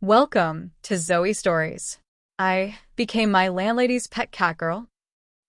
Welcome to Zoe Stories. I became my landlady's pet catgirl.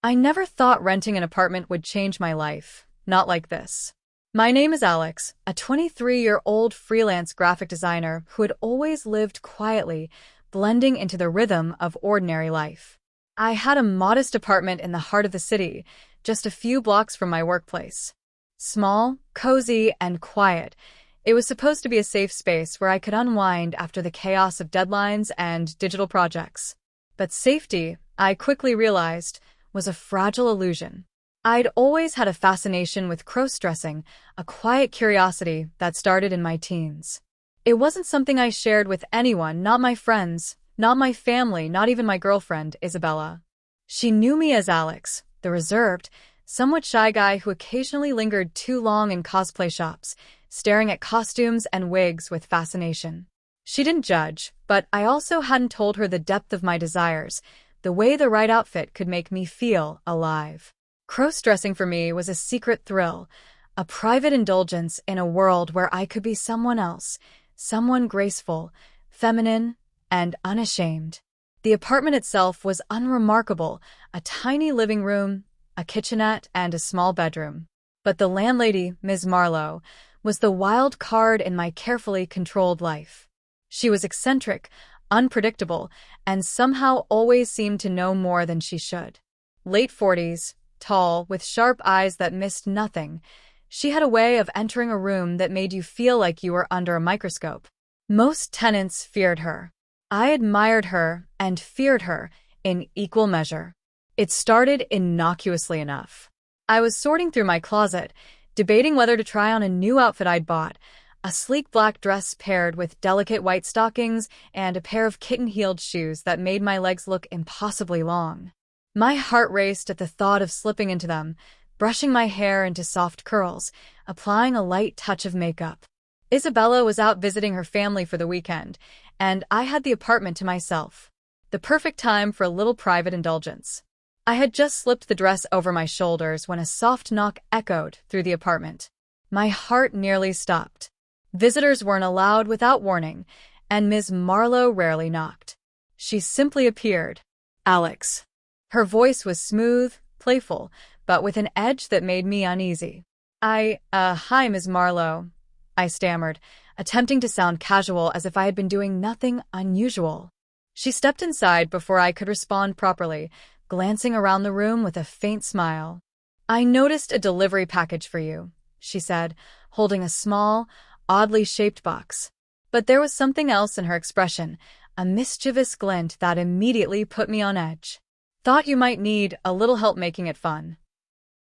I never thought renting an apartment would change my life. Not like this. My name is Alex, a 23-year-old freelance graphic designer who had always lived quietly, blending into the rhythm of ordinary life. I had a modest apartment in the heart of the city, just a few blocks from my workplace. Small, cozy, and quiet, it was supposed to be a safe space where I could unwind after the chaos of deadlines and digital projects. But safety, I quickly realized, was a fragile illusion. I'd always had a fascination with cross-dressing, a quiet curiosity that started in my teens. It wasn't something I shared with anyone, not my friends, not my family, not even my girlfriend, Isabella. She knew me as Alex, the reserved, somewhat shy guy who occasionally lingered too long in cosplay shops, staring at costumes and wigs with fascination. She didn't judge, but I also hadn't told her the depth of my desires, the way the right outfit could make me feel alive. Cross-dressing for me was a secret thrill, a private indulgence in a world where I could be someone else, someone graceful, feminine, and unashamed. The apartment itself was unremarkable, a tiny living room, a kitchenette, and a small bedroom. But the landlady, Ms. Marlowe, was the wild card in my carefully controlled life. She was eccentric, unpredictable, and somehow always seemed to know more than she should. Late 40s, tall, with sharp eyes that missed nothing, she had a way of entering a room that made you feel like you were under a microscope. Most tenants feared her. I admired her and feared her in equal measure. It started innocuously enough. I was sorting through my closet, debating whether to try on a new outfit I'd bought, a sleek black dress paired with delicate white stockings and a pair of kitten-heeled shoes that made my legs look impossibly long. My heart raced at the thought of slipping into them, brushing my hair into soft curls, applying a light touch of makeup. Isabella was out visiting her family for the weekend, and I had the apartment to myself. The perfect time for a little private indulgence. I had just slipped the dress over my shoulders when a soft knock echoed through the apartment. My heart nearly stopped. Visitors weren't allowed without warning, and Ms. Marlowe rarely knocked. She simply appeared. Alex. Her voice was smooth, playful, but with an edge that made me uneasy. Hi, Ms. Marlowe, I stammered, attempting to sound casual as if I had been doing nothing unusual. She stepped inside before I could respond properly, glancing around the room with a faint smile. I noticed a delivery package for you, she said, holding a small, oddly shaped box. But there was something else in her expression, a mischievous glint that immediately put me on edge. Thought you might need a little help making it fun.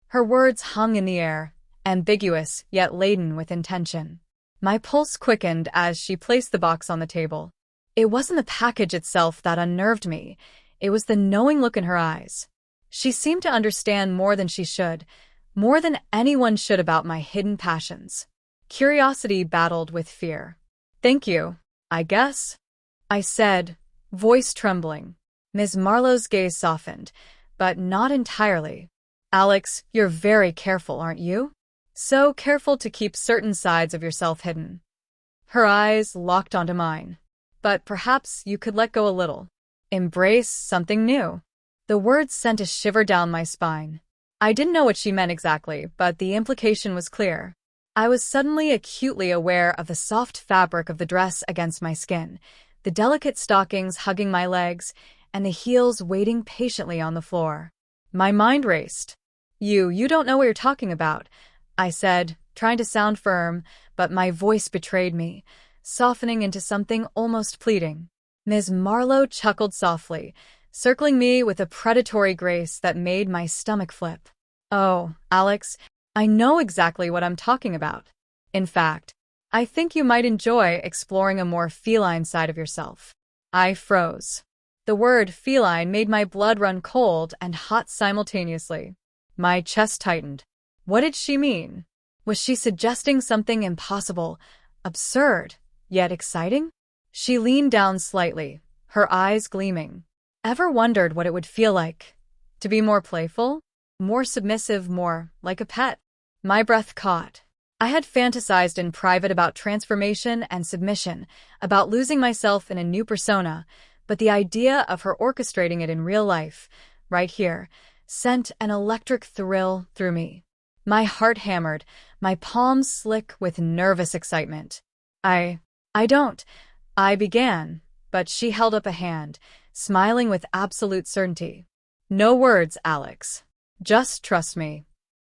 Her words hung in the air, ambiguous yet laden with intention. My pulse quickened as she placed the box on the table. It wasn't the package itself that unnerved me. It was the knowing look in her eyes. She seemed to understand more than she should, more than anyone should about my hidden passions. Curiosity battled with fear. Thank you, I guess, I said, voice trembling. Ms. Marlowe's gaze softened, but not entirely. Alex, you're very careful, aren't you? So careful to keep certain sides of yourself hidden. Her eyes locked onto mine. But perhaps you could let go a little. Embrace something new. The words sent a shiver down my spine. I didn't know what she meant exactly, but the implication was clear. I was suddenly acutely aware of the soft fabric of the dress against my skin, the delicate stockings hugging my legs, and the heels waiting patiently on the floor. My mind raced. You don't know what you're talking about, I said, trying to sound firm, but my voice betrayed me, softening into something almost pleading. Ms. Marlowe chuckled softly, circling me with a predatory grace that made my stomach flip. Oh, Alex, I know exactly what I'm talking about. In fact, I think you might enjoy exploring a more feline side of yourself. I froze. The word feline made my blood run cold and hot simultaneously. My chest tightened. What did she mean? Was she suggesting something impossible, absurd, yet exciting? She leaned down slightly, her eyes gleaming. Ever wondered what it would feel like? To be more playful? More submissive, more like a pet? My breath caught. I had fantasized in private about transformation and submission, about losing myself in a new persona, but the idea of her orchestrating it in real life, right here, sent an electric thrill through me. My heart hammered, my palms slick with nervous excitement. I don't, I began, but she held up a hand, smiling with absolute certainty. No words, Alex. Just trust me.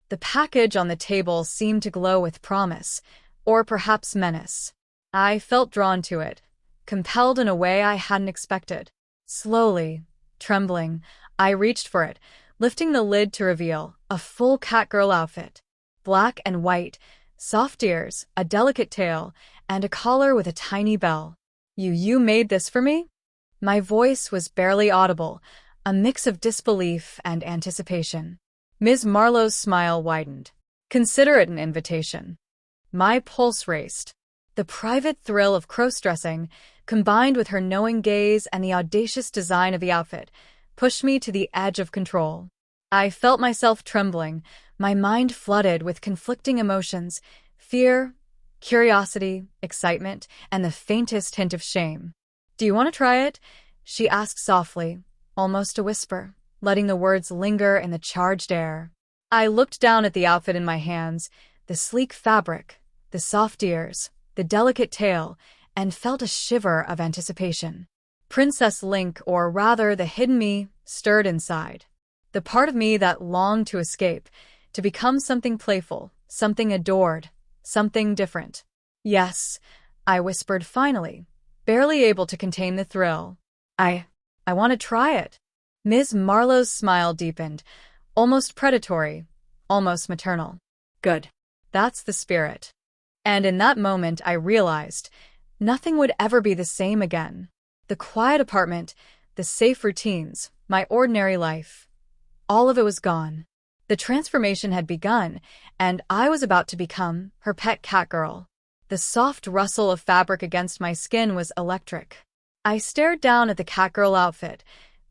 The package on the table seemed to glow with promise, or perhaps menace. I felt drawn to it, compelled in a way I hadn't expected. Slowly, trembling, I reached for it, lifting the lid to reveal a full Catgirl outfit. Black and white, soft ears, a delicate tail, and a collar with a tiny bell. You made this for me? My voice was barely audible, a mix of disbelief and anticipation. Ms. Marlowe's smile widened. Consider it an invitation. My pulse raced. The private thrill of cross-dressing, combined with her knowing gaze and the audacious design of the outfit, pushed me to the edge of control. I felt myself trembling, my mind flooded with conflicting emotions, fear, curiosity, excitement, and the faintest hint of shame. Do you want to try it? She asked softly, almost a whisper, letting the words linger in the charged air. I looked down at the outfit in my hands, the sleek fabric, the soft ears, the delicate tail, and felt a shiver of anticipation. Princess Link, or rather the hidden me, stirred inside. The part of me that longed to escape, to become something playful, something adored, something different. Yes, I whispered finally, barely able to contain the thrill. I want to try it. Ms. Marlowe's smile deepened, almost predatory, almost maternal. Good. That's the spirit. And in that moment I realized nothing would ever be the same again. The quiet apartment, the safe routines, my ordinary life. All of it was gone. The transformation had begun, and I was about to become her pet Catgirl. The soft rustle of fabric against my skin was electric. I stared down at the Catgirl outfit,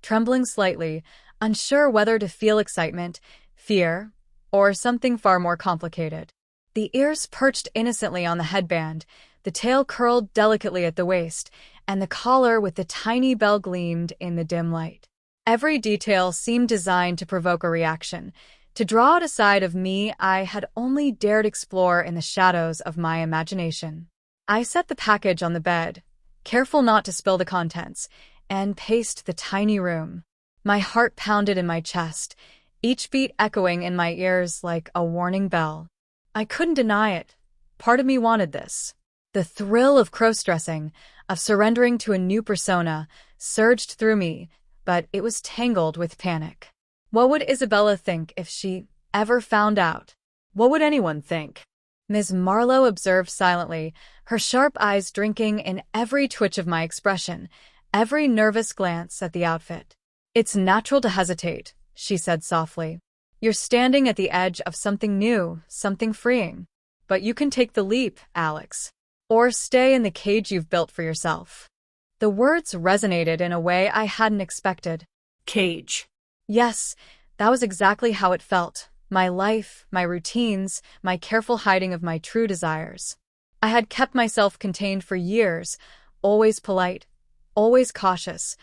trembling slightly, unsure whether to feel excitement, fear, or something far more complicated. The ears perched innocently on the headband, the tail curled delicately at the waist, and the collar with the tiny bell gleamed in the dim light. Every detail seemed designed to provoke a reaction, to draw out a side of me I had only dared explore in the shadows of my imagination. I set the package on the bed, careful not to spill the contents, and paced the tiny room. My heart pounded in my chest, each beat echoing in my ears like a warning bell. I couldn't deny it. Part of me wanted this. The thrill of cross-dressing, of surrendering to a new persona, surged through me, but it was tangled with panic. What would Isabella think if she ever found out? What would anyone think? Ms. Marlowe observed silently, her sharp eyes drinking in every twitch of my expression, every nervous glance at the outfit. It's natural to hesitate, she said softly. You're standing at the edge of something new, something freeing. But you can take the leap, Alex. Or stay in the cage you've built for yourself. The words resonated in a way I hadn't expected. Cage. Yes, that was exactly how it felt. My life, my routines, my careful hiding of my true desires. I had kept myself contained for years, always polite, always cautious,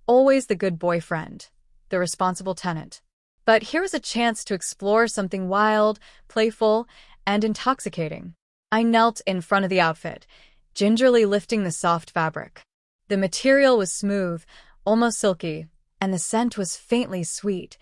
always the good boyfriend, the responsible tenant. But here was a chance to explore something wild, playful, and intoxicating. I knelt in front of the outfit, gingerly lifting the soft fabric. The material was smooth, almost silky, and the scent was faintly sweet,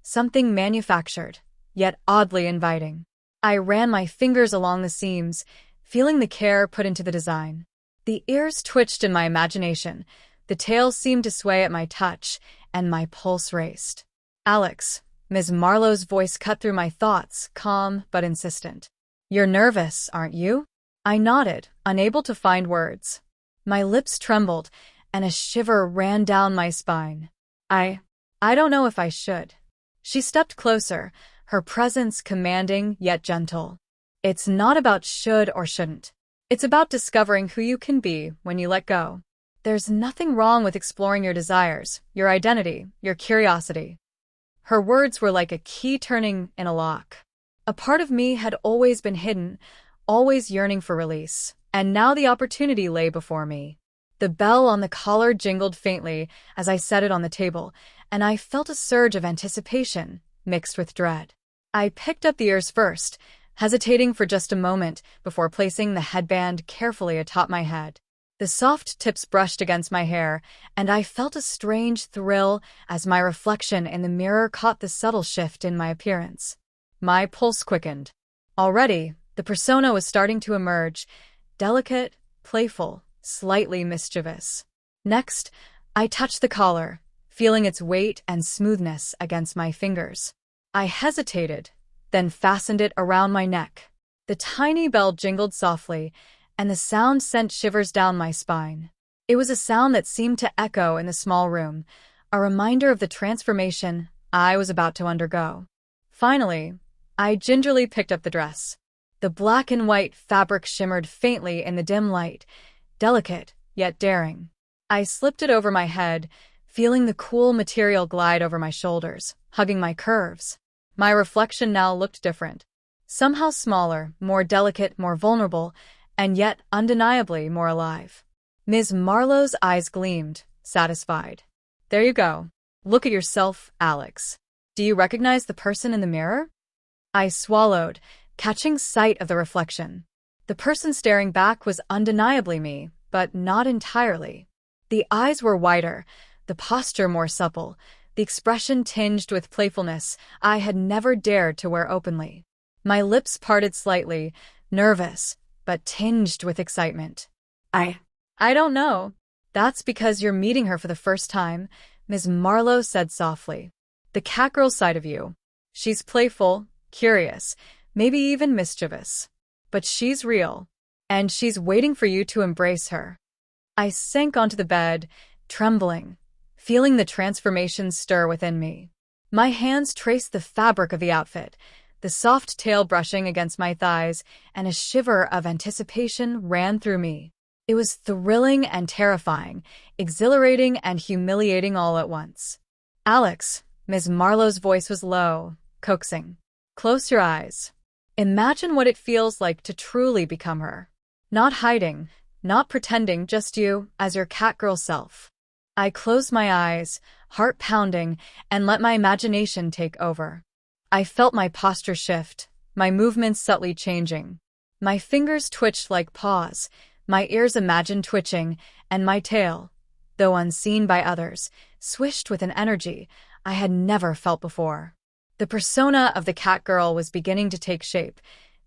something manufactured, yet oddly inviting. I ran my fingers along the seams, feeling the care put into the design. The ears twitched in my imagination, the tail seemed to sway at my touch, and my pulse raced. Alex, Ms. Marlowe's voice cut through my thoughts, calm but insistent. You're nervous, aren't you? I nodded, unable to find words. My lips trembled, and a shiver ran down my spine. I don't know if I should. She stepped closer, her presence commanding yet gentle. It's not about should or shouldn't. It's about discovering who you can be when you let go. There's nothing wrong with exploring your desires, your identity, your curiosity. Her words were like a key turning in a lock. A part of me had always been hidden, always yearning for release, and now the opportunity lay before me. The bell on the collar jingled faintly as I set it on the table, and I felt a surge of anticipation mixed with dread. I picked up the ears first, hesitating for just a moment before placing the headband carefully atop my head. The soft tips brushed against my hair, and I felt a strange thrill as my reflection in the mirror caught the subtle shift in my appearance. My pulse quickened. Already, the persona was starting to emerge, delicate, playful, slightly mischievous. Next, I touched the collar, feeling its weight and smoothness against my fingers. I hesitated, then fastened it around my neck. The tiny bell jingled softly, and the sound sent shivers down my spine. It was a sound that seemed to echo in the small room, a reminder of the transformation I was about to undergo. Finally, I gingerly picked up the dress. The black and white fabric shimmered faintly in the dim light, delicate yet daring. I slipped it over my head, feeling the cool material glide over my shoulders, hugging my curves. My reflection now looked different. Somehow smaller, more delicate, more vulnerable, and yet undeniably more alive. Ms. Marlowe's eyes gleamed, satisfied. There you go. Look at yourself, Alex. Do you recognize the person in the mirror? I swallowed, catching sight of the reflection. The person staring back was undeniably me, but not entirely. The eyes were wider, the posture more supple, the expression tinged with playfulness I had never dared to wear openly. My lips parted slightly, nervous, but tinged with excitement. I don't know. That's because you're meeting her for the first time, Ms. Marlowe said softly. The Catgirl side of you. She's playful, curious, maybe even mischievous. But she's real, and she's waiting for you to embrace her. I sank onto the bed, trembling, feeling the transformation stir within me. My hands traced the fabric of the outfit, the soft tail brushing against my thighs, and a shiver of anticipation ran through me. It was thrilling and terrifying, exhilarating and humiliating all at once. Alex, Ms. Marlowe's voice was low, coaxing. Close your eyes. Imagine what it feels like to truly become her. Not hiding, not pretending, just you as your Catgirl self. I closed my eyes, heart pounding, and let my imagination take over. I felt my posture shift, my movements subtly changing. My fingers twitched like paws, my ears imagined twitching, and my tail, though unseen by others, swished with an energy I had never felt before. The persona of the Catgirl was beginning to take shape,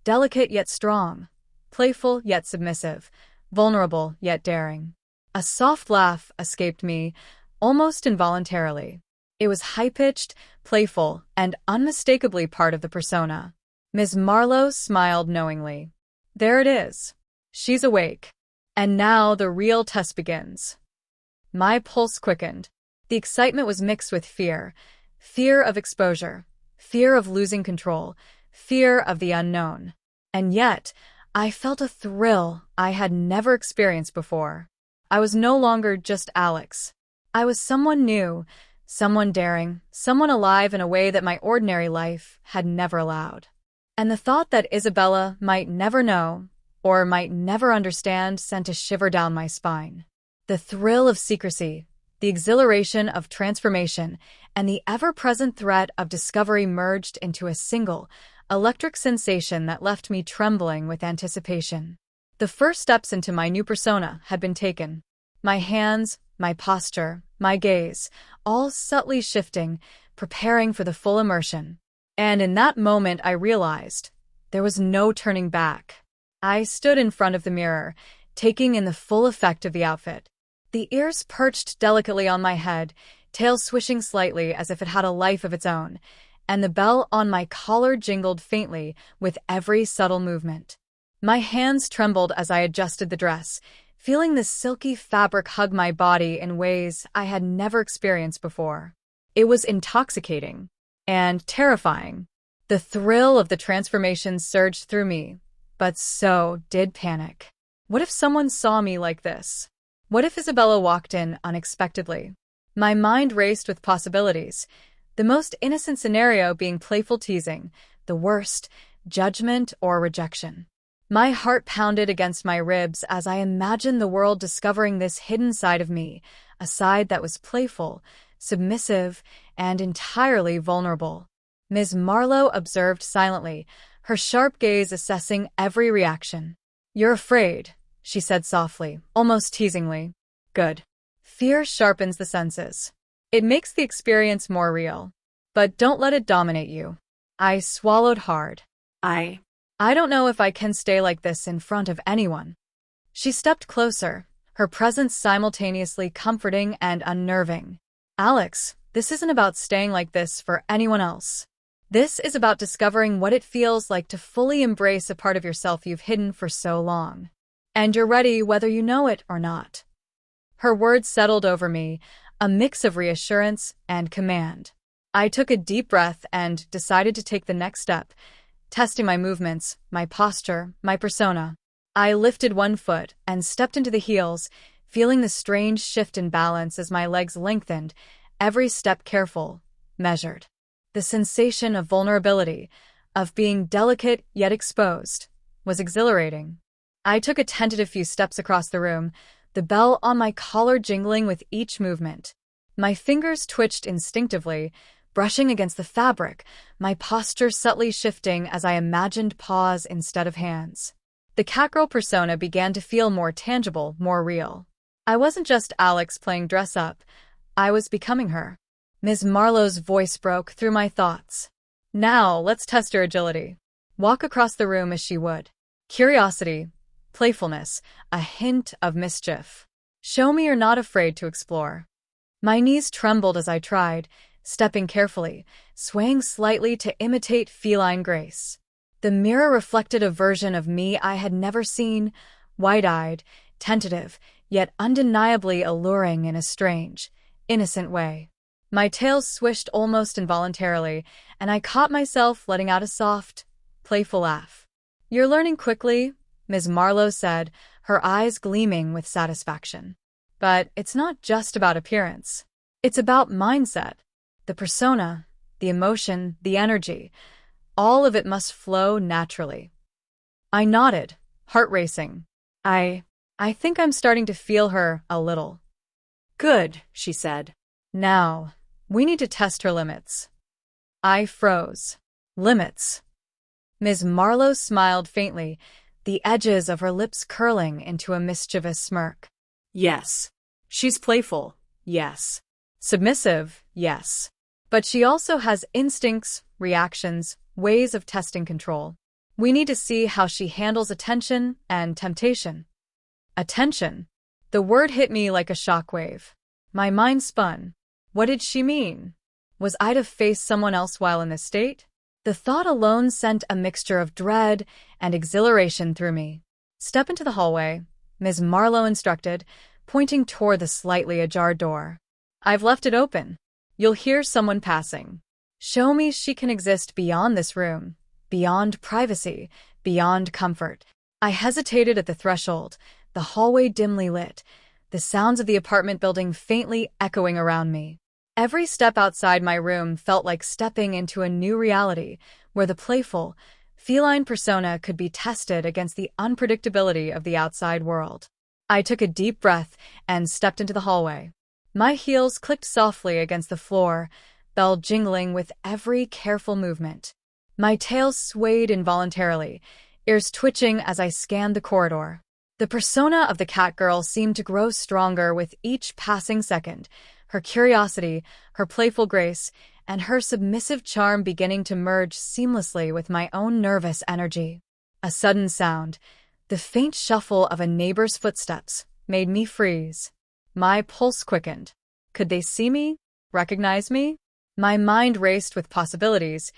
delicate yet strong, playful yet submissive, vulnerable yet daring. A soft laugh escaped me, almost involuntarily. It was high-pitched, playful, and unmistakably part of the persona. Ms. Marlowe smiled knowingly. There it is. She's awake. And now the real test begins. My pulse quickened. The excitement was mixed with fear. Fear of exposure. Fear of losing control. Fear of the unknown. And yet, I felt a thrill I had never experienced before. I was no longer just Alex. I was someone new, someone daring, someone alive in a way that my ordinary life had never allowed. And the thought that Isabella might never know, or might never understand, sent a shiver down my spine. The thrill of secrecy, the exhilaration of transformation, and the ever-present threat of discovery merged into a single, electric sensation that left me trembling with anticipation. The first steps into my new persona had been taken. My hands, my posture, my gaze, all subtly shifting, preparing for the full immersion. And in that moment I realized there was no turning back. I stood in front of the mirror, taking in the full effect of the outfit. The ears perched delicately on my head, tail swishing slightly as if it had a life of its own, and the bell on my collar jingled faintly with every subtle movement. My hands trembled as I adjusted the dress, feeling the silky fabric hug my body in ways I had never experienced before. It was intoxicating and terrifying. The thrill of the transformation surged through me, but so did panic. What if someone saw me like this? What if Isabella walked in unexpectedly? My mind raced with possibilities, the most innocent scenario being playful teasing, the worst, judgment or rejection. My heart pounded against my ribs as I imagined the world discovering this hidden side of me, a side that was playful, submissive, and entirely vulnerable. Ms. Marlowe observed silently, her sharp gaze assessing every reaction. "You're afraid," she said softly, almost teasingly. "Good. Fear sharpens the senses. It makes the experience more real. But don't let it dominate you." I swallowed hard. I don't know if I can stay like this in front of anyone. She stepped closer, her presence simultaneously comforting and unnerving. "Alex, this isn't about staying like this for anyone else. This is about discovering what it feels like to fully embrace a part of yourself you've hidden for so long. And you're ready whether you know it or not." Her words settled over me, a mix of reassurance and command. I took a deep breath and decided to take the next step, testing my movements, my posture, my persona. I lifted one foot and stepped into the heels, feeling the strange shift in balance as my legs lengthened, every step careful, measured. The sensation of vulnerability, of being delicate yet exposed, was exhilarating. I took a tentative few steps across the room, the bell on my collar jingling with each movement. My fingers twitched instinctively, brushing against the fabric, my posture subtly shifting as I imagined paws instead of hands. The Catgirl persona began to feel more tangible, more real. I wasn't just Alex playing dress-up, I was becoming her. Ms. Marlowe's voice broke through my thoughts. "Now, let's test your agility." Walk across the room as she would. Curiosity, playfulness, a hint of mischief. Show me you're not afraid to explore. My knees trembled as I tried, stepping carefully, swaying slightly to imitate feline grace. The mirror reflected a version of me I had never seen, wide-eyed, tentative, yet undeniably alluring in a strange, innocent way. My tail swished almost involuntarily, and I caught myself letting out a soft, playful laugh. "You're learning quickly," Ms. Marlowe said, her eyes gleaming with satisfaction. "But it's not just about appearance. It's about mindset. The persona, the emotion, the energy, all of it must flow naturally." I nodded, heart racing. I think I'm starting to feel her a little." "Good," she said. "Now, we need to test her limits." I froze. Limits. Ms. Marlowe smiled faintly, the edges of her lips curling into a mischievous smirk. "Yes. She's playful. Yes. Submissive. Yes. But she also has instincts, reactions, ways of testing control. We need to see how she handles attention and temptation." Attention. The word hit me like a shockwave. My mind spun. What did she mean? Was I to face someone else while in this state? The thought alone sent a mixture of dread and exhilaration through me. "Step into the hallway," Ms. Marlowe instructed, pointing toward the slightly ajar door. "I've left it open. You'll hear someone passing. Show me she can exist beyond this room, beyond privacy, beyond comfort." I hesitated at the threshold, the hallway dimly lit, the sounds of the apartment building faintly echoing around me. Every step outside my room felt like stepping into a new reality, where the playful, feline persona could be tested against the unpredictability of the outside world. I took a deep breath and stepped into the hallway. My heels clicked softly against the floor, bell jingling with every careful movement. My tail swayed involuntarily, ears twitching as I scanned the corridor. The persona of the Catgirl seemed to grow stronger with each passing second, her curiosity, her playful grace, and her submissive charm beginning to merge seamlessly with my own nervous energy. A sudden sound, the faint shuffle of a neighbor's footsteps, made me freeze. My pulse quickened. Could they see me? Recognize me? My mind raced with possibilities,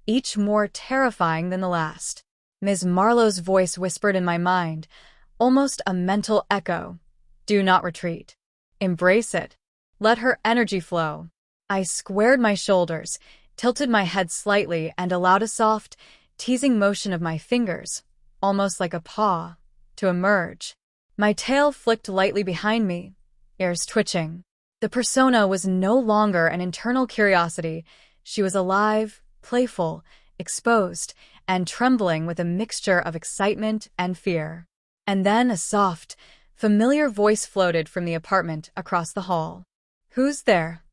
each more terrifying than the last. Ms. Marlowe's voice whispered in my mind, almost a mental echo. "Do not retreat. Embrace it. Let her energy flow." I squared my shoulders, tilted my head slightly, and allowed a soft, teasing motion of my fingers, almost like a paw, to emerge. My tail flicked lightly behind me, ears twitching. The persona was no longer an internal curiosity. She was alive, playful, exposed, and trembling with a mixture of excitement and fear. And then a soft, familiar voice floated from the apartment across the hall. "Who's there?"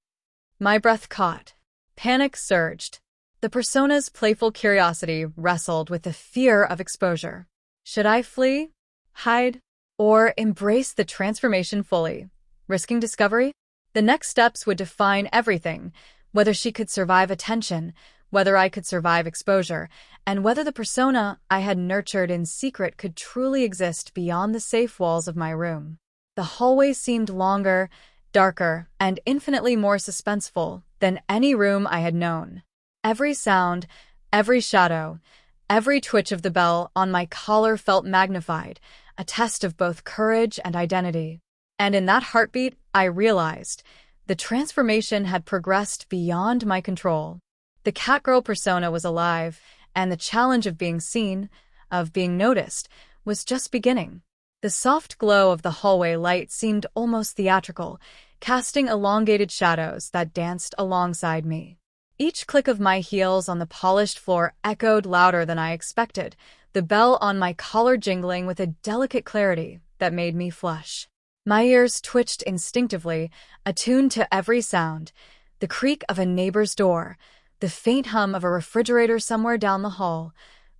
My breath caught. Panic surged. The persona's playful curiosity wrestled with the fear of exposure. Should I flee, hide, or embrace the transformation fully, risking discovery? The next steps would define everything, whether she could survive attention, whether I could survive exposure, and whether the persona I had nurtured in secret could truly exist beyond the safe walls of my room. The hallway seemed longer, darker, and infinitely more suspenseful than any room I had known. Every sound, every shadow, every twitch of the bell on my collar felt magnified, a test of both courage and identity. And in that heartbeat, I realized the transformation had progressed beyond my control. The Catgirl persona was alive, and the challenge of being seen, of being noticed, was just beginning. The soft glow of the hallway light seemed almost theatrical, casting elongated shadows that danced alongside me. Each click of my heels on the polished floor echoed louder than I expected, the bell on my collar jingling with a delicate clarity that made me flush. My ears twitched instinctively, attuned to every sound, the creak of a neighbor's door, the faint hum of a refrigerator somewhere down the hall,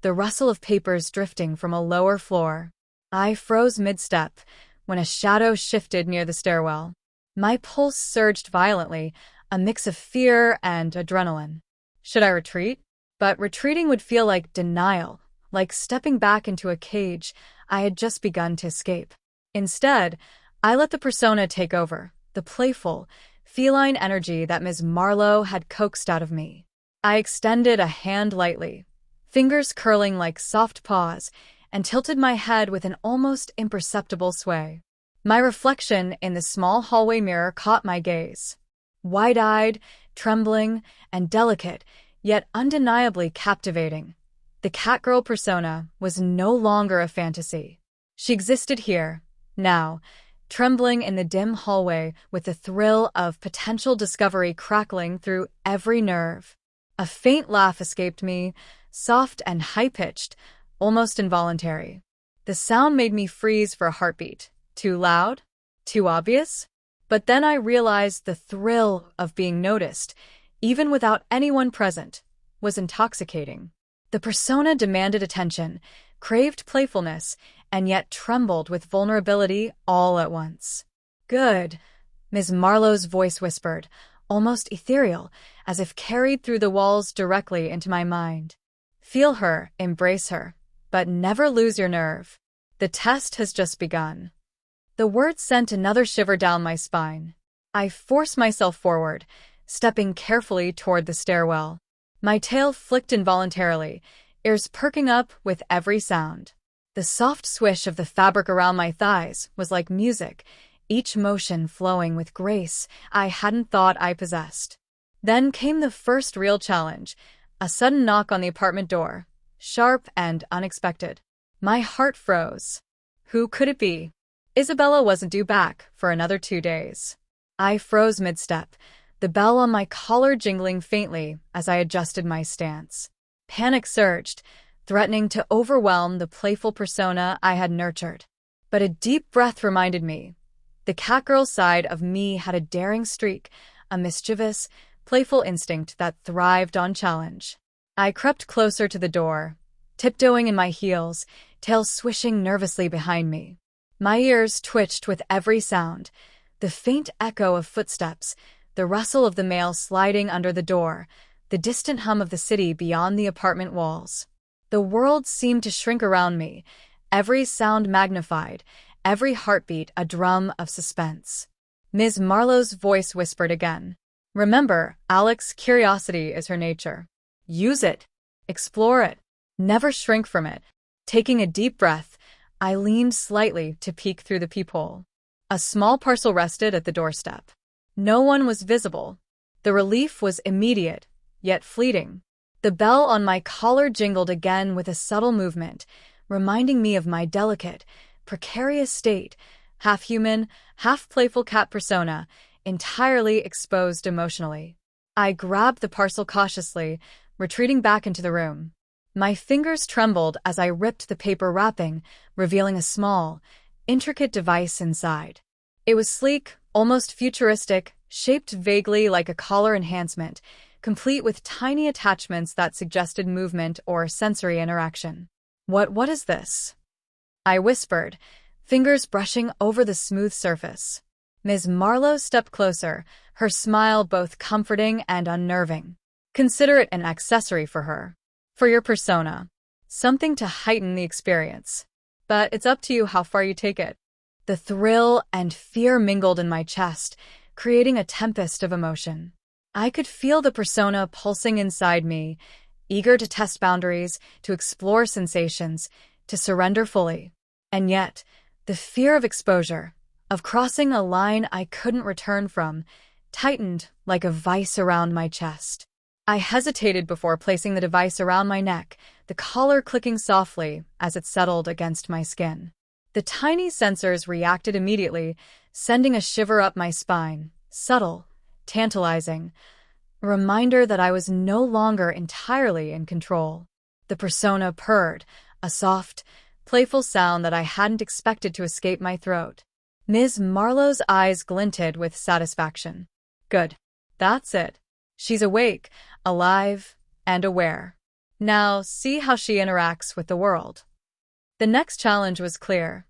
the rustle of papers drifting from a lower floor. I froze mid-step when a shadow shifted near the stairwell. My pulse surged violently, a mix of fear and adrenaline. Should I retreat? But retreating would feel like denial, like stepping back into a cage I had just begun to escape. Instead, I let the persona take over, the playful, feline energy that Ms. Marlowe had coaxed out of me. I extended a hand lightly, fingers curling like soft paws, and tilted my head with an almost imperceptible sway. My reflection in the small hallway mirror caught my gaze. Wide-eyed, trembling, and delicate, yet undeniably captivating, the Catgirl persona was no longer a fantasy. She existed here, now, trembling in the dim hallway with the thrill of potential discovery crackling through every nerve. A faint laugh escaped me, soft and high-pitched, almost involuntary. The sound made me freeze for a heartbeat. Too loud? Too obvious? But then I realized the thrill of being noticed, even without anyone present, was intoxicating. The persona demanded attention, craved playfulness, and yet trembled with vulnerability all at once. "Good," Ms. Marlowe's voice whispered, almost ethereal, as if carried through the walls directly into my mind. "Feel her, embrace her, but never lose your nerve. The test has just begun." The words sent another shiver down my spine. I forced myself forward, stepping carefully toward the stairwell. My tail flicked involuntarily, ears perking up with every sound. The soft swish of the fabric around my thighs was like music, each motion flowing with grace I hadn't thought I possessed. Then came the first real challenge, a sudden knock on the apartment door, sharp and unexpected. My heart froze. Who could it be? Isabella wasn't due back for another 2 days. I froze mid-step, the bell on my collar jingling faintly as I adjusted my stance. Panic surged, threatening to overwhelm the playful persona I had nurtured. But a deep breath reminded me. The Catgirl side of me had a daring streak, a mischievous, playful instinct that thrived on challenge. I crept closer to the door, tiptoeing in my heels, tail swishing nervously behind me. My ears twitched with every sound, the faint echo of footsteps, the rustle of the mail sliding under the door, the distant hum of the city beyond the apartment walls. The world seemed to shrink around me, every sound magnified, every heartbeat a drum of suspense. Ms. Marlowe's voice whispered again. "Remember, Alex, curiosity is her nature. Use it. Explore it. Never shrink from it." Taking a deep breath, I leaned slightly to peek through the peephole. A small parcel rested at the doorstep. No one was visible. The relief was immediate, yet fleeting. The bell on my collar jingled again with a subtle movement, reminding me of my delicate, precarious state, half-human, half-playful cat persona, entirely exposed emotionally. I grabbed the parcel cautiously, retreating back into the room. My fingers trembled as I ripped the paper wrapping, revealing a small, intricate device inside. It was sleek, almost futuristic, shaped vaguely like a collar enhancement, complete with tiny attachments that suggested movement or sensory interaction. What is this?" I whispered, fingers brushing over the smooth surface. Ms. Marlowe stepped closer, her smile both comforting and unnerving. "Consider it an accessory for her. For your persona. Something to heighten the experience. But it's up to you how far you take it." The thrill and fear mingled in my chest, creating a tempest of emotion. I could feel the persona pulsing inside me, eager to test boundaries, to explore sensations, to surrender fully. And yet, the fear of exposure, of crossing a line I couldn't return from, tightened like a vice around my chest. I hesitated before placing the device around my neck, the collar clicking softly as it settled against my skin. The tiny sensors reacted immediately, sending a shiver up my spine, subtle, tantalizing, a reminder that I was no longer entirely in control. The persona purred, a soft, playful sound that I hadn't expected to escape my throat. Ms. Marlowe's eyes glinted with satisfaction. "Good. That's it. She's awake, alive, and aware. Now see how she interacts with the world." The next challenge was clear.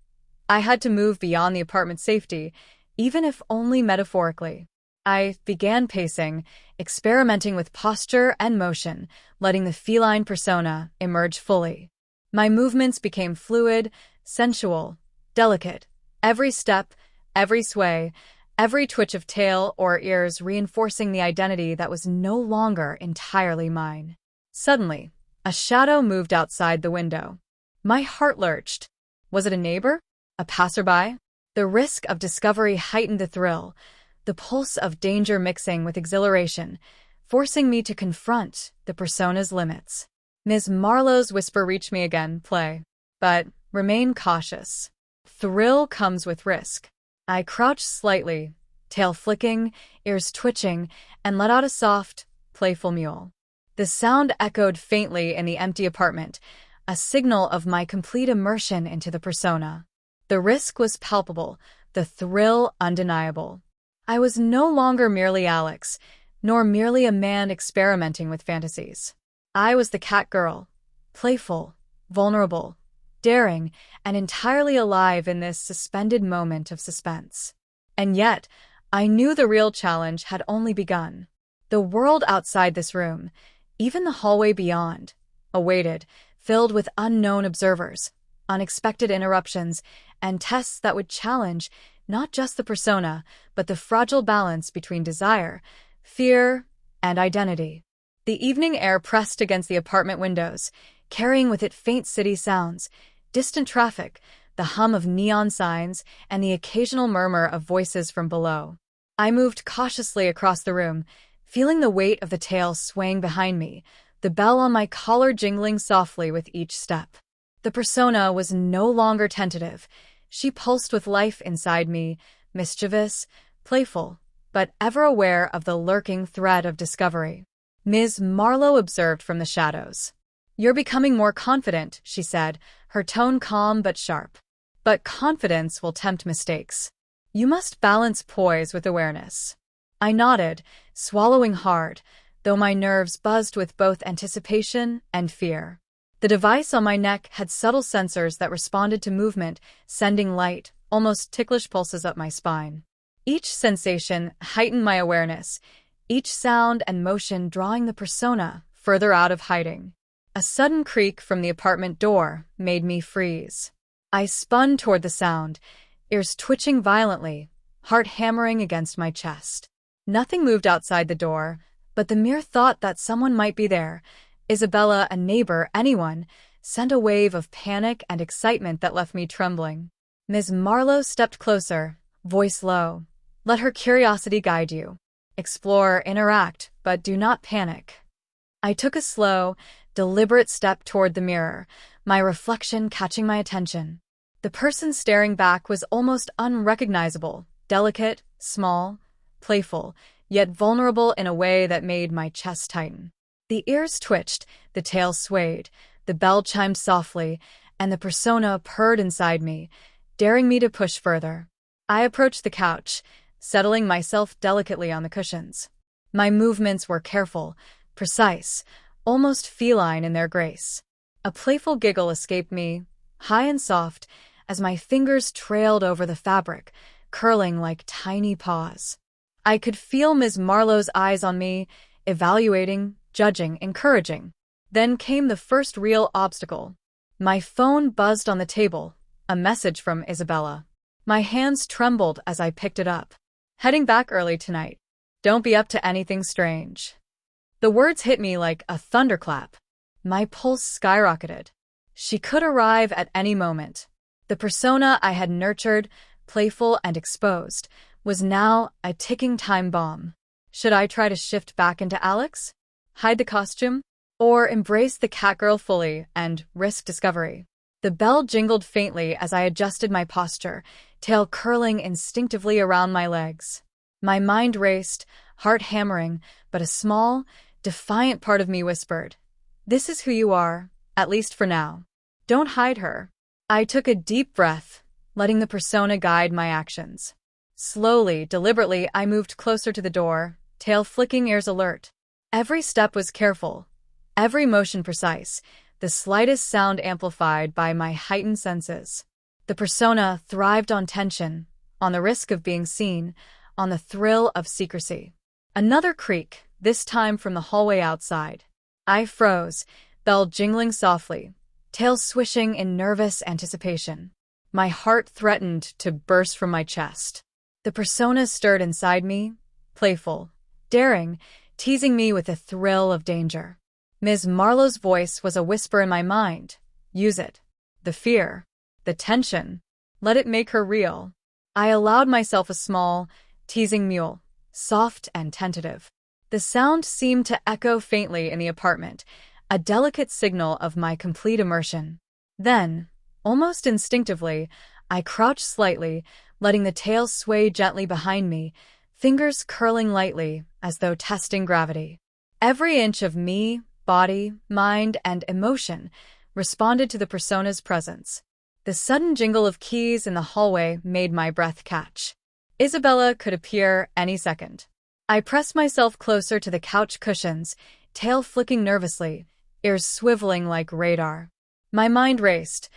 I had to move beyond the apartment's safety, even if only metaphorically. I began pacing, experimenting with posture and motion, letting the feline persona emerge fully. My movements became fluid, sensual, delicate. Every step, every sway, every twitch of tail or ears reinforcing the identity that was no longer entirely mine. Suddenly, a shadow moved outside the window. My heart lurched. Was it a neighbor? A passerby? The risk of discovery heightened the thrill, the pulse of danger mixing with exhilaration, forcing me to confront the persona's limits. Ms. Marlowe's whisper reached me again, "Play. But remain cautious. Thrill comes with risk." I crouched slightly, tail flicking, ears twitching, and let out a soft, playful mewl. The sound echoed faintly in the empty apartment, a signal of my complete immersion into the persona. The risk was palpable, the thrill undeniable. I was no longer merely Alex, nor merely a man experimenting with fantasies. I was the Catgirl, playful, vulnerable, daring, and entirely alive in this suspended moment of suspense. And yet, I knew the real challenge had only begun. The world outside this room, even the hallway beyond, awaited, filled with unknown observers, unexpected interruptions, and tests that would challenge not just the persona, but the fragile balance between desire, fear, and identity. The evening air pressed against the apartment windows, carrying with it faint city sounds, distant traffic, the hum of neon signs, and the occasional murmur of voices from below. I moved cautiously across the room, feeling the weight of the tale swaying behind me, the bell on my collar jingling softly with each step. The persona was no longer tentative. She pulsed with life inside me, mischievous, playful, but ever aware of the lurking thread of discovery. Ms. Marlowe observed from the shadows. "You're becoming more confident," she said, her tone calm but sharp. "But confidence will tempt mistakes. You must balance poise with awareness." I nodded, swallowing hard, though my nerves buzzed with both anticipation and fear. The device on my neck had subtle sensors that responded to movement, sending light, almost ticklish pulses up my spine. Each sensation heightened my awareness, each sound and motion drawing the persona further out of hiding. A sudden creak from the apartment door made me freeze. I spun toward the sound, ears twitching violently, heart hammering against my chest. Nothing moved outside the door, but the mere thought that someone might be there, Isabella, a neighbor, anyone, sent a wave of panic and excitement that left me trembling. Ms. Marlowe stepped closer, voice low. "Let her curiosity guide you. Explore, interact, but do not panic." I took a slow, deliberate step toward the mirror, my reflection catching my attention. The person staring back was almost unrecognizable, delicate, small, playful, yet vulnerable in a way that made my chest tighten. The ears twitched, the tail swayed, The bell chimed softly, and the persona purred inside me, daring me to push further. I approached the couch, settling myself delicately on the cushions. My movements were careful, precise, almost feline in their grace. A playful giggle escaped me, high and soft, as my fingers trailed over the fabric, curling like tiny paws. I could feel Ms. Marlowe's eyes on me, evaluating, judging, encouraging. Then came the first real obstacle. My phone buzzed on the table, a message from Isabella. My hands trembled as I picked it up. Heading back early tonight. Don't be up to anything strange. The words hit me like a thunderclap. My pulse skyrocketed. She could arrive at any moment. The persona I had nurtured, playful and exposed, was now a ticking time bomb. Should I try to shift back into Alex? Hide the costume? Or embrace the Catgirl fully and risk discovery? The bell jingled faintly as I adjusted my posture, tail curling instinctively around my legs. My mind raced, heart hammering, but a small, defiant part of me whispered, "This is who you are, at least for now. Don't hide her." I took a deep breath, letting the persona guide my actions. Slowly, deliberately, I moved closer to the door, tail flicking, ears alert. Every step was careful, every motion precise, the slightest sound amplified by my heightened senses. The persona thrived on tension, on the risk of being seen, on the thrill of secrecy. Another creak, this time from the hallway outside. I froze, bell jingling softly, tail swishing in nervous anticipation. My heart threatened to burst from my chest. The persona stirred inside me, playful, daring, teasing me with a thrill of danger. Ms. Marlowe's voice was a whisper in my mind. Use it. The fear, the tension, let it make her real. I allowed myself a small, teasing mewl, soft and tentative. The sound seemed to echo faintly in the apartment, a delicate signal of my complete immersion. Then, almost instinctively, I crouched slightly, letting the tail sway gently behind me, fingers curling lightly as though testing gravity. Every inch of me, body, mind, and emotion responded to the persona's presence. The sudden jingle of keys in the hallway made my breath catch. Isabella could appear any second. I pressed myself closer to the couch cushions, tail flicking nervously, ears swiveling like radar. My mind raced.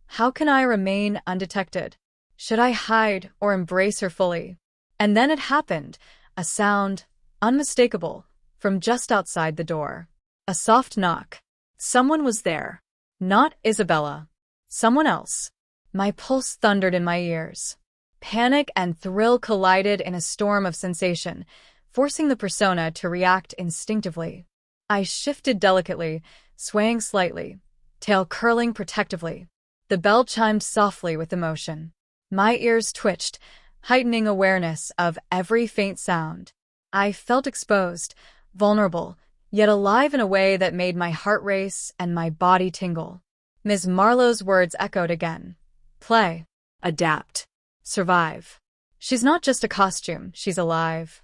How can I remain undetected? Should I hide or embrace her fully? And then it happened, a sound, unmistakable, from just outside the door. A soft knock. Someone was there. Not Isabella. Someone else. My pulse thundered in my ears. Panic and thrill collided in a storm of sensation, forcing the persona to react instinctively. I shifted delicately, swaying slightly, tail curling protectively. The bell chimed softly with emotion. My ears twitched, heightening awareness of every faint sound. I felt exposed, vulnerable, yet alive in a way that made my heart race and my body tingle. Ms. Marlowe's words echoed again. Play, adapt, survive. She's not just a costume, she's alive.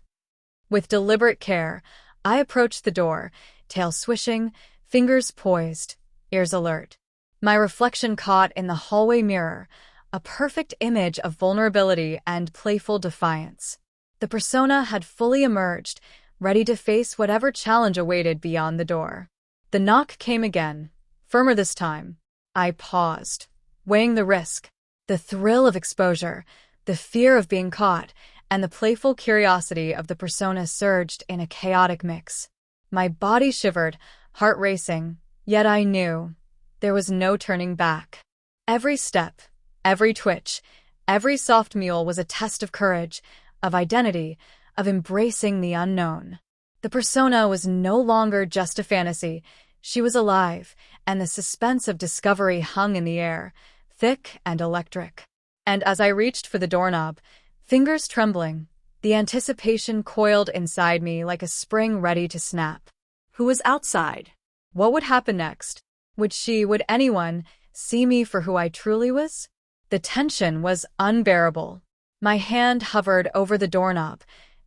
With deliberate care, I approached the door, tail swishing, fingers poised, ears alert. My reflection caught in the hallway mirror, a perfect image of vulnerability and playful defiance. The persona had fully emerged, ready to face whatever challenge awaited beyond the door. The knock came again, firmer this time. I paused, weighing the risk, the thrill of exposure, the fear of being caught, and the playful curiosity of the persona surged in a chaotic mix. My body shivered, heart racing, yet I knew there was no turning back. Every step, every twitch, every soft mule was a test of courage, of identity, of embracing the unknown. The persona was no longer just a fantasy. She was alive, and the suspense of discovery hung in the air, thick and electric. And as I reached for the doorknob, fingers trembling, the anticipation coiled inside me like a spring ready to snap. Who was outside? What would happen next? Would anyone see me for who I truly was? The tension was unbearable. My hand hovered over the doorknob,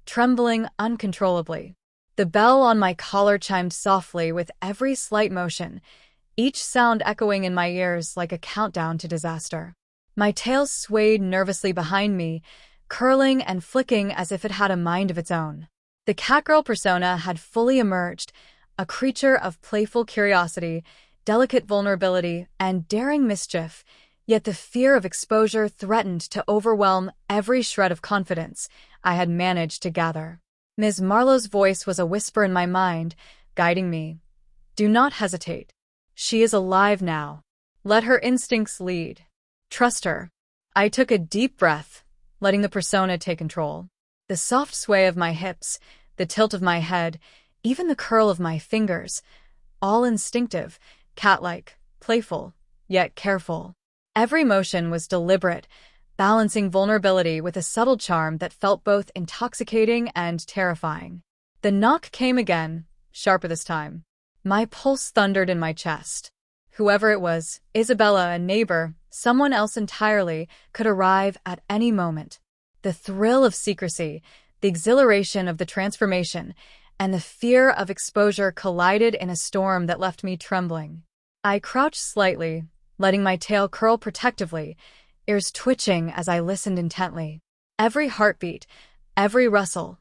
trembling uncontrollably. The bell on my collar chimed softly with every slight motion, each sound echoing in my ears like a countdown to disaster. My tail swayed nervously behind me, curling and flicking as if it had a mind of its own. The Catgirl persona had fully emerged, a creature of playful curiosity, delicate vulnerability, and daring mischief, yet the fear of exposure threatened to overwhelm every shred of confidence I had managed to gather. Ms. Marlowe's voice was a whisper in my mind, guiding me. Do not hesitate. She is alive now. Let her instincts lead. Trust her. I took a deep breath, letting the persona take control. The soft sway of my hips, the tilt of my head, even the curl of my fingers, all instinctive, cat-like, playful, yet careful. Every motion was deliberate, balancing vulnerability with a subtle charm that felt both intoxicating and terrifying. The knock came again, sharper this time. My pulse thundered in my chest. Whoever it was, Isabella, a neighbor, someone else entirely, could arrive at any moment. The thrill of secrecy, the exhilaration of the transformation, and the fear of exposure collided in a storm that left me trembling. I crouched slightly, letting my tail curl protectively, ears twitching as I listened intently. Every heartbeat, every rustle,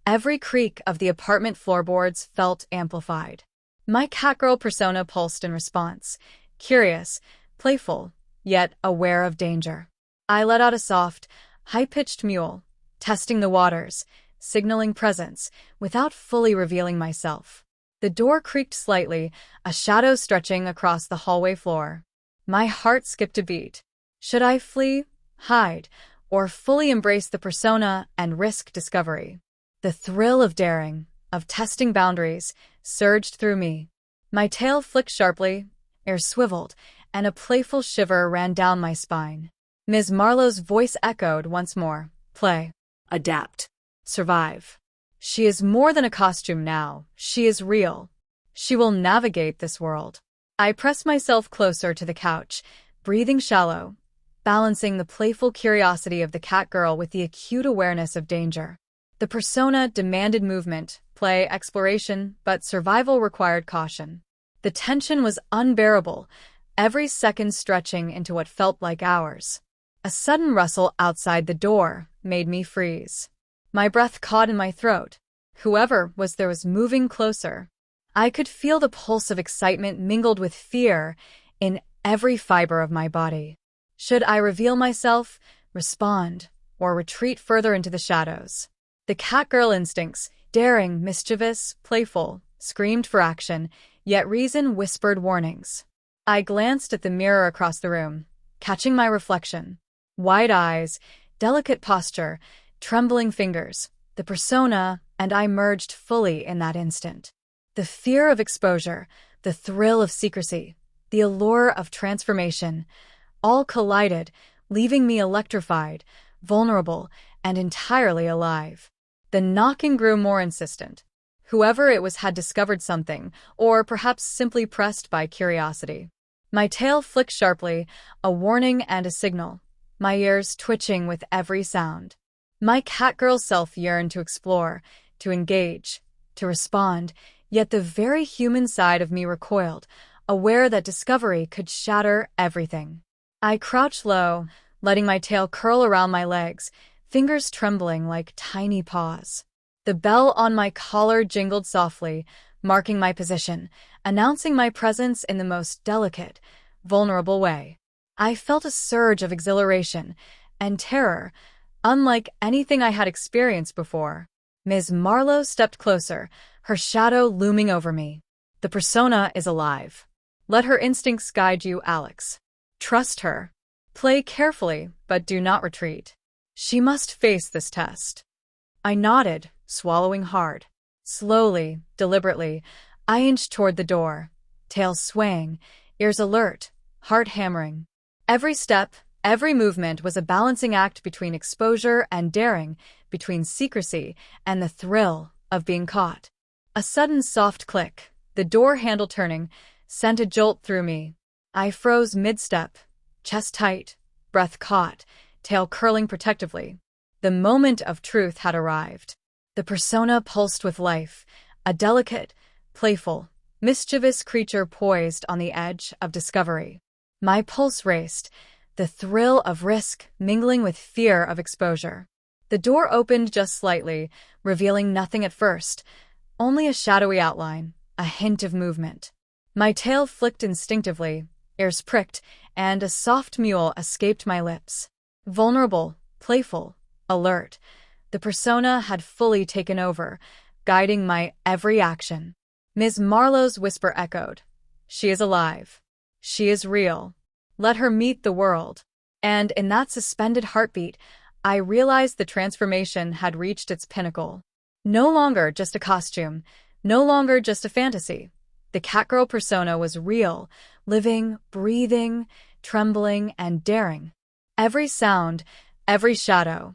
every creak of the apartment floorboards felt amplified. My Catgirl persona pulsed in response, curious, playful, yet aware of danger. I let out a soft, high-pitched mewl, testing the waters, signaling presence, without fully revealing myself. The door creaked slightly, a shadow stretching across the hallway floor. My heart skipped a beat. Should I flee, hide, or fully embrace the persona and risk discovery? The thrill of daring, of testing boundaries, surged through me. My tail flicked sharply, ears swiveled, and a playful shiver ran down my spine. Ms. Marlowe's voice echoed once more. Play. Adapt. Survive. She is more than a costume now. She is real. She will navigate this world. I pressed myself closer to the couch, breathing shallow, balancing the playful curiosity of the Catgirl with the acute awareness of danger. The persona demanded movement, play, exploration, but survival required caution. The tension was unbearable, every second stretching into what felt like hours. A sudden rustle outside the door made me freeze. My breath caught in my throat. Whoever was there was moving closer. I could feel the pulse of excitement mingled with fear in every fiber of my body. Should I reveal myself, respond, or retreat further into the shadows? The Catgirl instincts, daring, mischievous, playful, screamed for action, yet reason whispered warnings. I glanced at the mirror across the room, catching my reflection. Wide eyes, delicate posture, trembling fingers, the persona and I merged fully in that instant. The fear of exposure, the thrill of secrecy, the allure of transformation, all collided, leaving me electrified, vulnerable, and entirely alive. The knocking grew more insistent. Whoever it was had discovered something, or perhaps simply pressed by curiosity. My tail flicked sharply, a warning and a signal, my ears twitching with every sound. My Catgirl self yearned to explore, to engage, to respond, yet the very human side of me recoiled, aware that discovery could shatter everything. I crouched low, letting my tail curl around my legs, fingers trembling like tiny paws. The bell on my collar jingled softly, marking my position, announcing my presence in the most delicate, vulnerable way. I felt a surge of exhilaration and terror, unlike anything I had experienced before. Ms. Marlowe stepped closer, her shadow looming over me. The persona is alive. Let her instincts guide you, Alex. Trust her. Play carefully, but do not retreat. She must face this test. I nodded, swallowing hard. Slowly, deliberately, I inched toward the door, tail swaying, ears alert, heart hammering. Every step, every movement was a balancing act between exposure and daring, between secrecy and the thrill of being caught. A sudden soft click, the door handle turning, sent a jolt through me. I froze mid-step, chest tight, breath caught, tail curling protectively. The moment of truth had arrived. The persona pulsed with life, a delicate, playful, mischievous creature poised on the edge of discovery. My pulse raced, the thrill of risk mingling with fear of exposure. The door opened just slightly, revealing nothing at first, only a shadowy outline, a hint of movement. My tail flicked instinctively, ears pricked, and a soft mewl escaped my lips. Vulnerable, playful, alert, the persona had fully taken over, guiding my every action. Ms. Marlowe's whisper echoed. She is alive. She is real. Let her meet the world. And in that suspended heartbeat, I realized the transformation had reached its pinnacle. No longer just a costume, no longer just a fantasy. The Catgirl persona was real, living, breathing, trembling, and daring. Every sound, every shadow,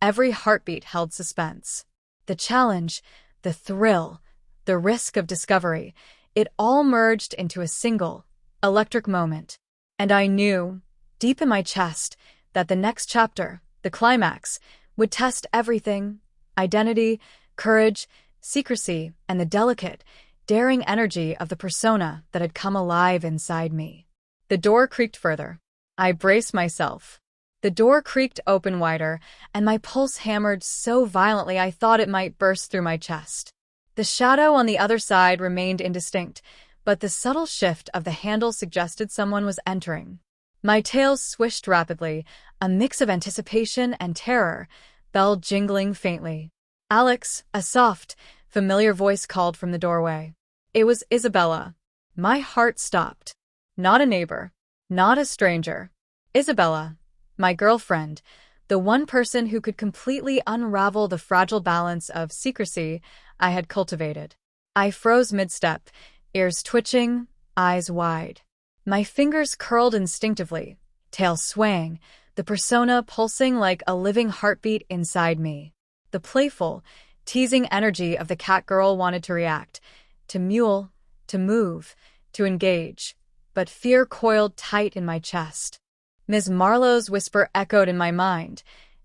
every heartbeat held suspense. The challenge, the thrill, the risk of discovery, it all merged into a single, electric moment. And I knew, deep in my chest, that the next chapter, the climax, would test everything: identity, courage, secrecy, and the delicate, daring energy of the persona that had come alive inside me. The door creaked further. I braced myself. The door creaked open wider, and my pulse hammered so violently I thought it might burst through my chest. The shadow on the other side remained indistinct, but the subtle shift of the handle suggested someone was entering. My tail swished rapidly, a mix of anticipation and terror, bell jingling faintly. "Alex," a soft, familiar voice called from the doorway. It was Isabella. My heart stopped. Not a neighbor. Not a stranger. Isabella, my girlfriend, the one person who could completely unravel the fragile balance of secrecy I had cultivated. I froze mid-step, ears twitching, eyes wide. My fingers curled instinctively, tail swaying, the persona pulsing like a living heartbeat inside me. The playful, teasing energy of the Catgirl wanted to react, to mewl, to move, to engage, but fear coiled tight in my chest. Ms. Marlowe's whisper echoed in my mind.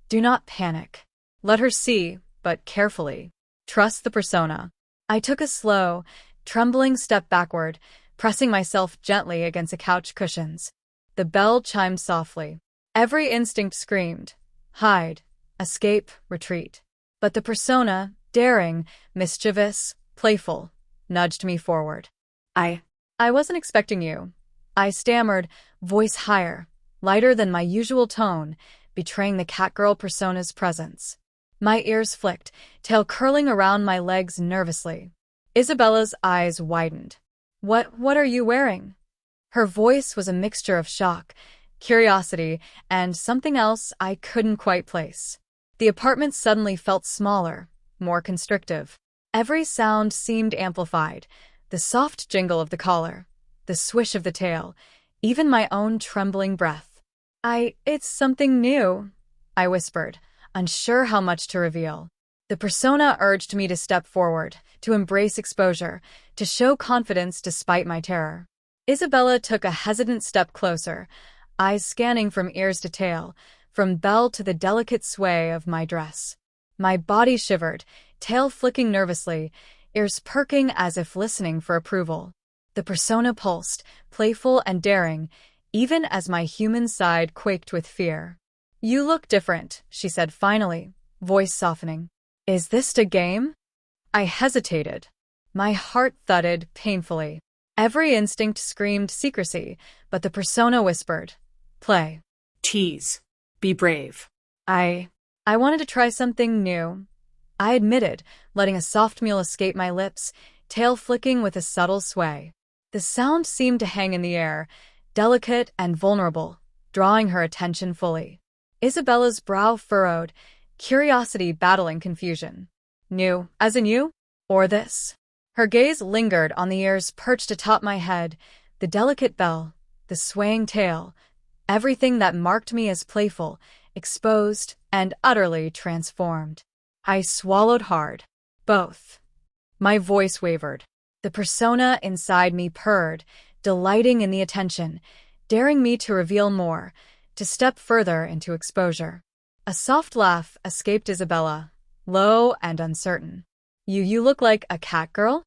"Do not panic. Let her see, but carefully. Trust the persona." I took a slow, trembling step backward, pressing myself gently against the couch cushions. The bell chimed softly. Every instinct screamed. Hide, escape, retreat. But the persona, daring, mischievous, playful, nudged me forward. I wasn't expecting you." I stammered, voice higher, lighter than my usual tone, betraying the Catgirl persona's presence. My ears flicked, tail curling around my legs nervously. Isabella's eyes widened. What are you wearing?" Her voice was a mixture of shock, curiosity, and something else I couldn't quite place. The apartment suddenly felt smaller, more constrictive. Every sound seemed amplified: the soft jingle of the collar, the swish of the tail, even my own trembling breath. It's something new," I whispered, unsure how much to reveal. The persona urged me to step forward, to embrace exposure, to show confidence despite my terror. Isabella took a hesitant step closer, eyes scanning from ears to tail, from bell to the delicate sway of my dress. My body shivered, tail flicking nervously, ears perking as if listening for approval. The persona pulsed, playful and daring, even as my human side quaked with fear. "You look different," she said finally, voice softening. "Is this a game?" I hesitated. My heart thudded painfully. Every instinct screamed secrecy, but the persona whispered, "Play. Tease. Be brave." I wanted to try something new," I admitted, letting a soft mewl escape my lips, tail flicking with a subtle sway. The sound seemed to hang in the air, delicate and vulnerable, drawing her attention fully. Isabella's brow furrowed, curiosity battling confusion. "New, as in you? Or this?" Her gaze lingered on the ears perched atop my head, the delicate bell, the swaying tail, everything that marked me as playful, exposed, and utterly transformed. I swallowed hard. Both. My voice wavered. The persona inside me purred, delighting in the attention, daring me to reveal more, to step further into exposure. A soft laugh escaped Isabella, low and uncertain. You look like a Catgirl?"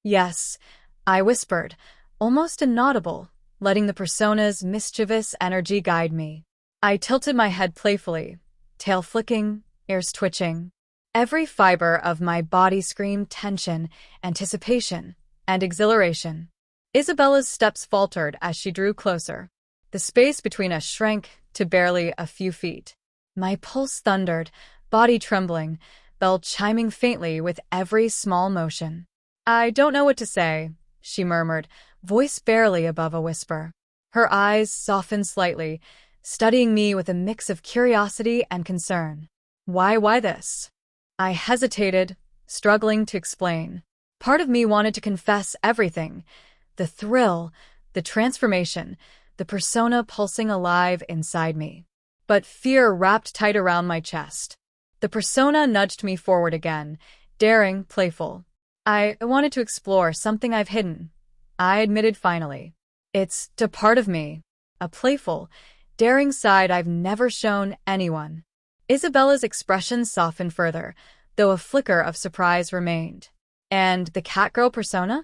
"Yes, I whispered, almost inaudible, letting the persona's mischievous energy guide me. I tilted my head playfully, tail flicking, ears twitching. Every fiber of my body screamed tension, anticipation, and exhilaration. Isabella's steps faltered as she drew closer. The space between us shrank to barely a few feet. My pulse thundered, body trembling, bell chiming faintly with every small motion. "I don't know what to say," she murmured, voice barely above a whisper. Her eyes softened slightly, studying me with a mix of curiosity and concern. Why this?" I hesitated, struggling to explain. Part of me wanted to confess everything. The thrill, the transformation, the persona pulsing alive inside me. But fear wrapped tight around my chest. The persona nudged me forward again, daring, playful. "I wanted to explore something I've hidden," I admitted finally. "It's a part of me, a playful, daring side I've never shown anyone." Isabella's expression softened further, though a flicker of surprise remained. "And the Catgirl persona?"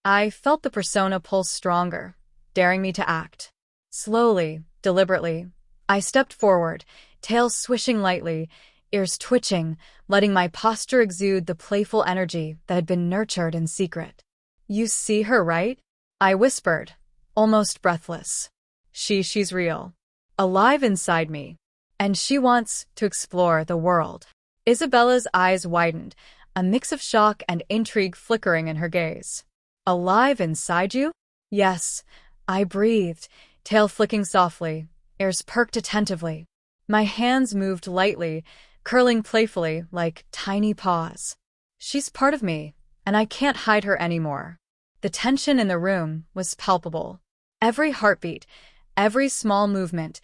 I felt the persona pulse stronger, daring me to act. Slowly, deliberately, I stepped forward, tail swishing lightly, ears twitching, letting my posture exude the playful energy that had been nurtured in secret. "You see her, right?" I whispered, almost breathless. She's real. Alive inside me. And she wants to explore the world." Isabella's eyes widened, a mix of shock and intrigue flickering in her gaze. "Alive inside you?" "Yes," I breathed, tail flicking softly, ears perked attentively. My hands moved lightly, curling playfully like tiny paws. "She's part of me, and I can't hide her anymore." The tension in the room was palpable. Every heartbeat, every small movement,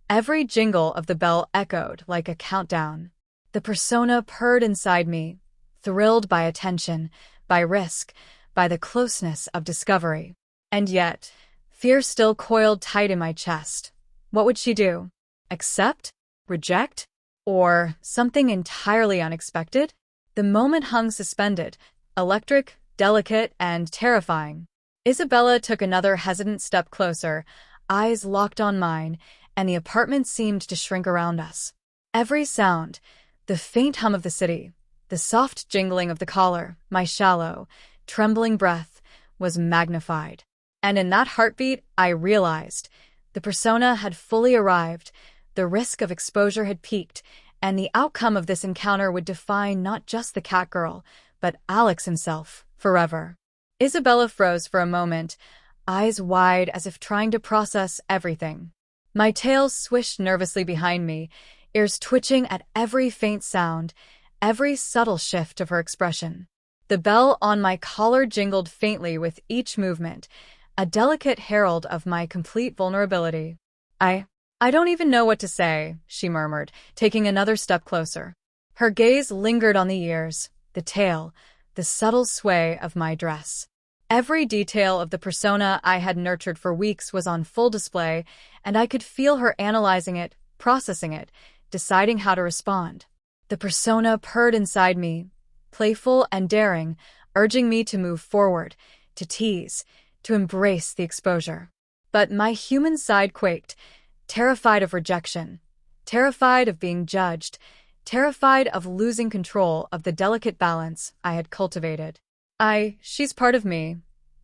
every jingle of the bell echoed like a countdown. The persona purred inside me, thrilled by attention, by risk, by the closeness of discovery. And yet, fear still coiled tight in my chest. What would she do? Accept? Reject? Or something entirely unexpected? The moment hung suspended, electric, delicate, and terrifying. Isabella took another hesitant step closer, eyes locked on mine, and the apartment seemed to shrink around us. Every sound, the faint hum of the city, the soft jingling of the collar, my shallow, trembling breath, was magnified. And in that heartbeat, I realized the persona had fully arrived, the risk of exposure had peaked, and the outcome of this encounter would define not just the Catgirl, but Alex himself, forever. Isabella froze for a moment, eyes wide as if trying to process everything. My tail swished nervously behind me, ears twitching at every faint sound, every subtle shift of her expression. The bell on my collar jingled faintly with each movement, a delicate herald of my complete vulnerability. I don't even know what to say," she murmured, taking another step closer. Her gaze lingered on the ears, the tail, the subtle sway of my dress. Every detail of the persona I had nurtured for weeks was on full display, and I could feel her analyzing it, processing it, deciding how to respond. The persona purred inside me, playful and daring, urging me to move forward, to tease, to embrace the exposure. But my human side quaked, terrified of rejection, terrified of being judged, terrified of losing control of the delicate balance I had cultivated. "She's part of me,"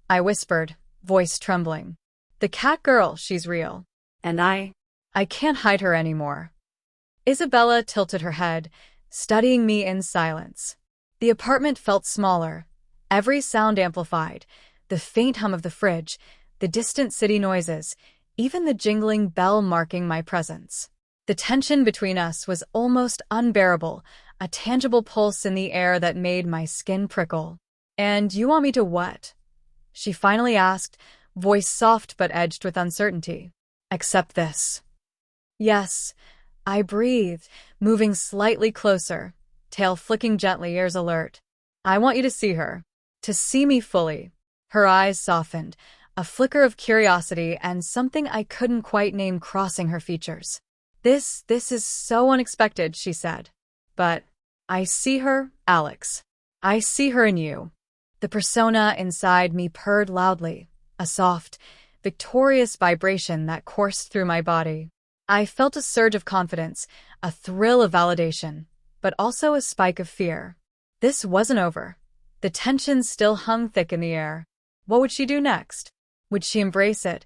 I whispered, voice trembling. "The Catgirl, she's real. And I can't hide her anymore." Isabella tilted her head, studying me in silence. The apartment felt smaller, every sound amplified, the faint hum of the fridge, the distant city noises, even the jingling bell marking my presence. The tension between us was almost unbearable, a tangible pulse in the air that made my skin prickle. "And you want me to what?" she finally asked, voice soft but edged with uncertainty. "Accept this." "Yes," I breathed, moving slightly closer, tail flicking gently, ears alert. "I want you to see her. To see me fully." Her eyes softened, a flicker of curiosity and something I couldn't quite name crossing her features. This is so unexpected," she said. "But I see her, Alex. I see her in you." The The persona inside me purred loudly, a soft, victorious vibration that coursed through my body. I felt a surge of confidence, a thrill of validation, but also a spike of fear. This wasn't over. The tension still hung thick in the air. What would she do next? Would she embrace it?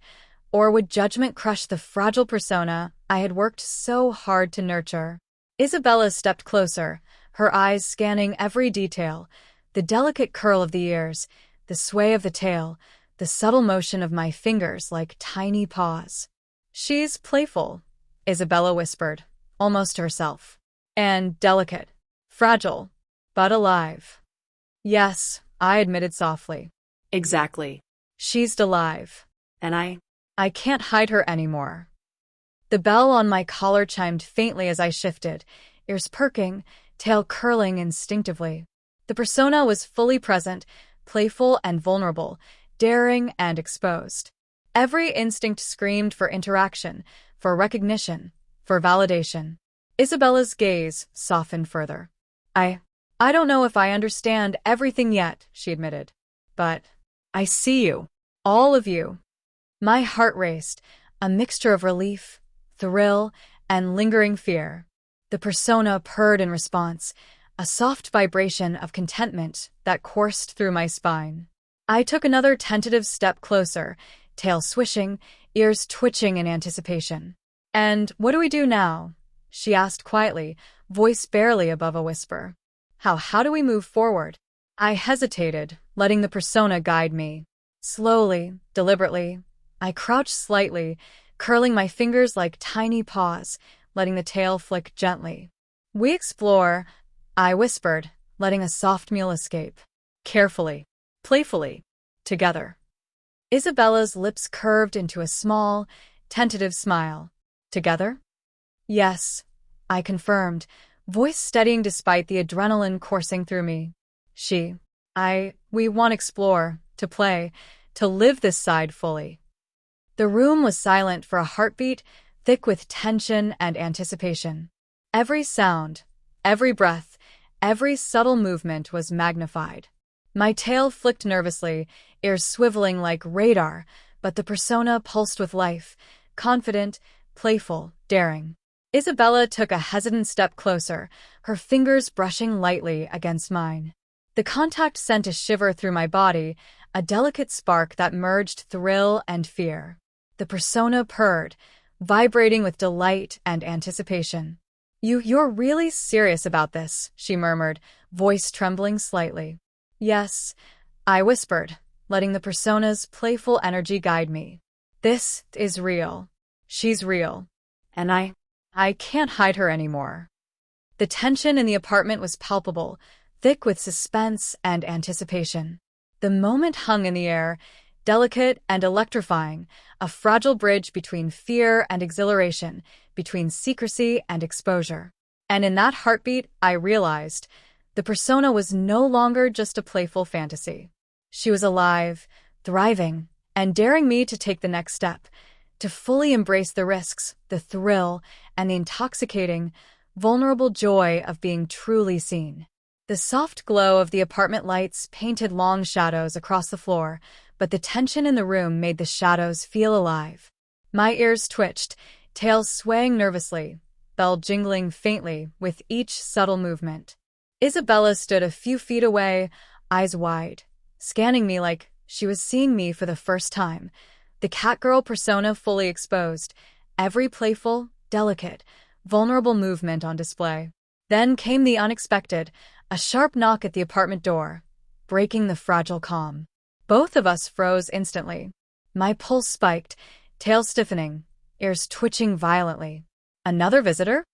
Or would judgment crush the fragile persona I had worked so hard to nurture? Isabella stepped closer, her eyes scanning every detail, the delicate curl of the ears, the sway of the tail, the subtle motion of my fingers like tiny paws. "She's playful," Isabella whispered, almost to herself. "And delicate. Fragile, but alive." "Yes," I admitted softly. Exactly. "She's alive. And I can't hide her anymore." The bell on my collar chimed faintly as I shifted, ears perking, tail curling instinctively. The persona was fully present, playful and vulnerable, daring and exposed. Every instinct screamed for interaction, for recognition, for validation. Isabella's gaze softened further. I don't know if I understand everything yet," she admitted. "But I see you. All of you." My heart raced, a mixture of relief, thrill, and lingering fear. The persona purred in response, a soft vibration of contentment that coursed through my spine. I took another tentative step closer, tail swishing, ears twitching in anticipation. "And what do we do now?" she asked quietly, voice barely above a whisper. How do we move forward?" I hesitated, letting the persona guide me. Slowly, deliberately, I crouched slightly, curling my fingers like tiny paws, letting the tail flick gently. "We explore," I whispered, letting a soft meal escape. "Carefully, playfully, together." Isabella's lips curved into a small, tentative smile. "Together?" "Yes," I confirmed, voice steadying despite the adrenaline coursing through me. We want to explore, to play, to live this side fully." The room was silent for a heartbeat, thick with tension and anticipation. Every sound, every breath, every subtle movement was magnified. My tail flicked nervously, ears swiveling like radar, but the persona pulsed with life, confident, playful, daring. Isabella took a hesitant step closer, her fingers brushing lightly against mine. The contact sent a shiver through my body, a delicate spark that merged thrill and fear. The persona purred, vibrating with delight and anticipation. You're really serious about this," she murmured, voice trembling slightly. "Yes," I whispered, letting the persona's playful energy guide me. "This is real. She's real. And I can't hide her anymore." The tension in the apartment was palpable, thick with suspense and anticipation. The moment hung in the air, delicate and electrifying, a fragile bridge between fear and exhilaration, between secrecy and exposure. And in that heartbeat, I realized the persona was no longer just a playful fantasy. She was alive, thriving, and daring me to take the next step, to fully embrace the risks, the thrill, and the intoxicating, vulnerable joy of being truly seen. The soft glow of the apartment lights painted long shadows across the floor, but the tension in the room made the shadows feel alive. My ears twitched, tail swaying nervously, bell jingling faintly with each subtle movement. Isabella stood a few feet away, eyes wide, scanning me like she was seeing me for the first time. The Catgirl persona fully exposed, every playful, delicate, vulnerable movement on display. Then came the unexpected, a sharp knock at the apartment door, breaking the fragile calm. Both of us froze instantly. My pulse spiked, tail stiffening, ears twitching violently. "Another visitor?"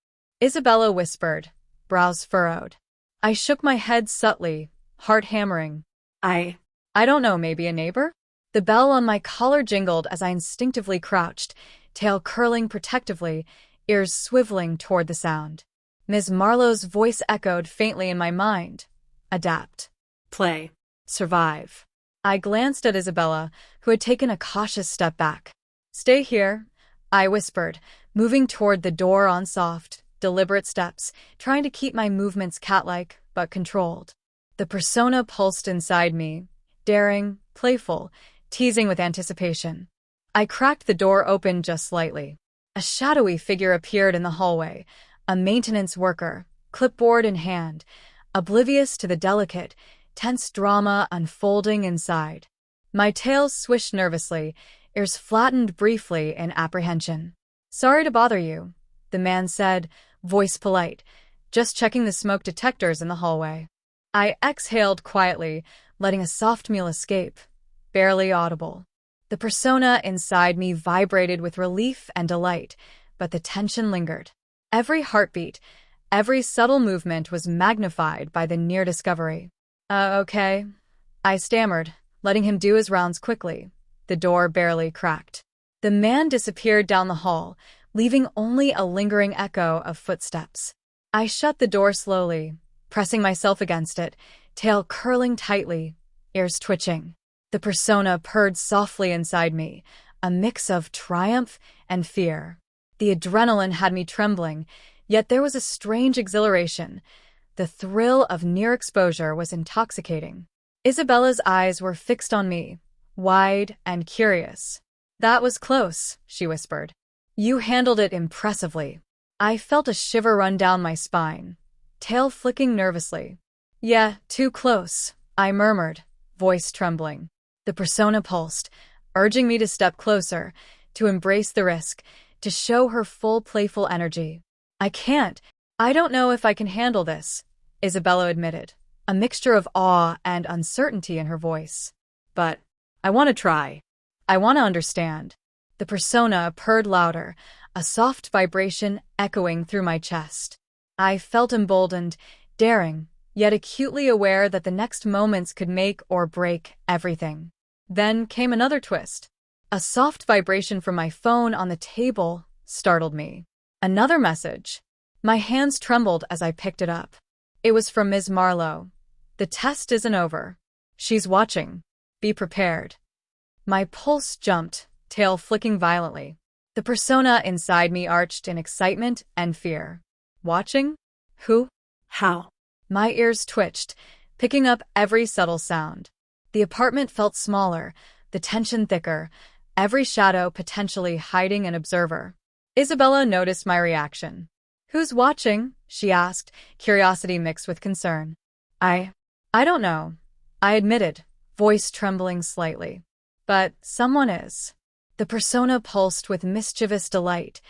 Isabella whispered, brows furrowed. I shook my head subtly, heart hammering. I don't know, maybe a neighbor?" The bell on my collar jingled as I instinctively crouched, tail curling protectively, ears swiveling toward the sound. Ms. Marlowe's voice echoed faintly in my mind. "Adapt. Play. Survive." I glanced at Isabella, who had taken a cautious step back. "Stay here," I whispered, moving toward the door on soft, deliberate steps, trying to keep my movements cat-like but controlled. The persona pulsed inside me, daring, playful, teasing with anticipation. I cracked the door open just slightly. A shadowy figure appeared in the hallway, a maintenance worker, clipboard in hand, oblivious to the delicate, tense drama unfolding inside. My tail swished nervously, ears flattened briefly in apprehension. "Sorry to bother you," the man said, voice polite, "just checking the smoke detectors in the hallway." I exhaled quietly, letting a soft meal escape, barely audible. The persona inside me vibrated with relief and delight, but the tension lingered. Every heartbeat, every subtle movement was magnified by the near discovery. Okay," I stammered, letting him do his rounds quickly. The door barely cracked. The man disappeared down the hall, leaving only a lingering echo of footsteps. I shut the door slowly, pressing myself against it, tail curling tightly, ears twitching. The persona purred softly inside me, a mix of triumph and fear. The adrenaline had me trembling, yet there was a strange exhilaration. The thrill of near exposure was intoxicating. Isabella's eyes were fixed on me, wide and curious. "That was close," she whispered. "You handled it impressively." I felt a shiver run down my spine, tail flicking nervously. "Yeah, too close," I murmured, voice trembling. The persona pulsed, urging me to step closer, to embrace the risk, to show her full playful energy. I don't know if I can handle this," Isabella admitted, a mixture of awe and uncertainty in her voice. "But I want to try. I want to understand." The persona purred louder, a soft vibration echoing through my chest. I felt emboldened, daring, yet acutely aware that the next moments could make or break everything. Then came another twist. A soft vibration from my phone on the table startled me. Another message. My hands trembled as I picked it up. It was from Ms. Marlowe. "The test isn't over. She's watching. Be prepared." My pulse jumped, tail flicking violently. The persona inside me arched in excitement and fear. Watching? Who? How? My ears twitched, picking up every subtle sound. The apartment felt smaller, the tension thicker, every shadow potentially hiding an observer. Isabella noticed my reaction. "Who's watching?" she asked, curiosity mixed with concern. I don't know," I admitted, voice trembling slightly. "But someone is." The persona pulsed with mischievous delight.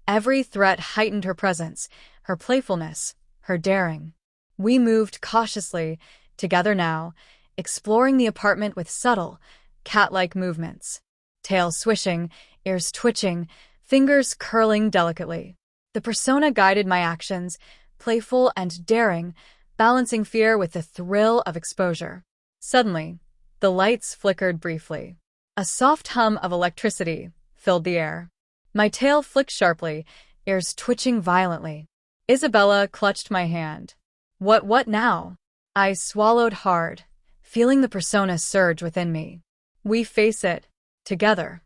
Every threat heightened her presence, her playfulness, her daring. We moved cautiously, together now, exploring the apartment with subtle, cat-like movements. Tail swishing, ears twitching, fingers curling delicately. The persona guided my actions, playful and daring, balancing fear with the thrill of exposure. Suddenly, the lights flickered briefly. A soft hum of electricity filled the air. My tail flicked sharply, ears twitching violently. Isabella clutched my hand. What now?" I swallowed hard, feeling the persona surge within me. "We face it, together."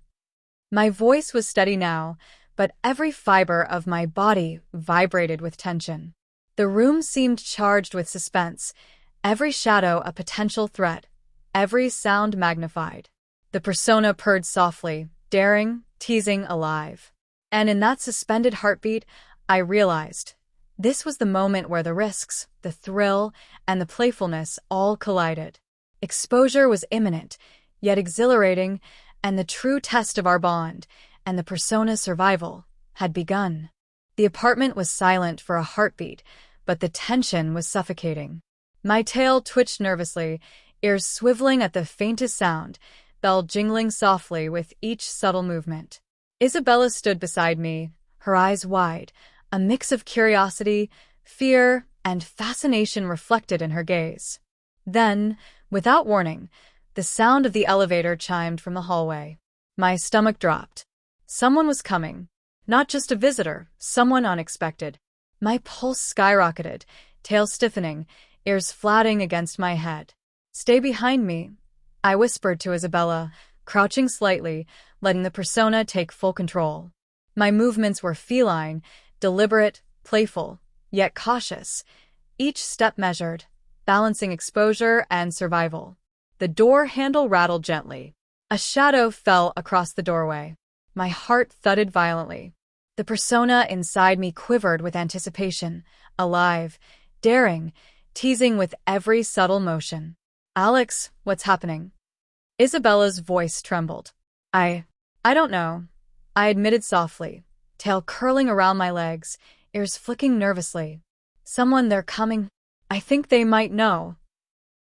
My voice was steady now, but every fiber of my body vibrated with tension. The room seemed charged with suspense, every shadow a potential threat, every sound magnified. The persona purred softly, daring, teasing, alive. And in that suspended heartbeat, I realized this was the moment where the risks, the thrill, and the playfulness all collided. Exposure was imminent, yet exhilarating, and the true test of our bond, and the persona's survival, had begun. The apartment was silent for a heartbeat, but the tension was suffocating. My tail twitched nervously, ears swiveling at the faintest sound, bell jingling softly with each subtle movement. Isabella stood beside me, her eyes wide, a mix of curiosity, fear, and fascination reflected in her gaze. Then, without warning, the sound of the elevator chimed from the hallway. My stomach dropped. Someone was coming. Not just a visitor, someone unexpected. My pulse skyrocketed, tail stiffening, ears flatting against my head. "Stay behind me," I whispered to Isabella, crouching slightly, letting the persona take full control. My movements were feline, deliberate, playful, yet cautious, each step measured, balancing exposure and survival. The door handle rattled gently. A shadow fell across the doorway. My heart thudded violently. The persona inside me quivered with anticipation, alive, daring, teasing with every subtle motion. Alex, what's happening? Isabella's voice trembled. I don't know, I admitted softly, tail curling around my legs, ears flicking nervously. They're coming. I think they might know.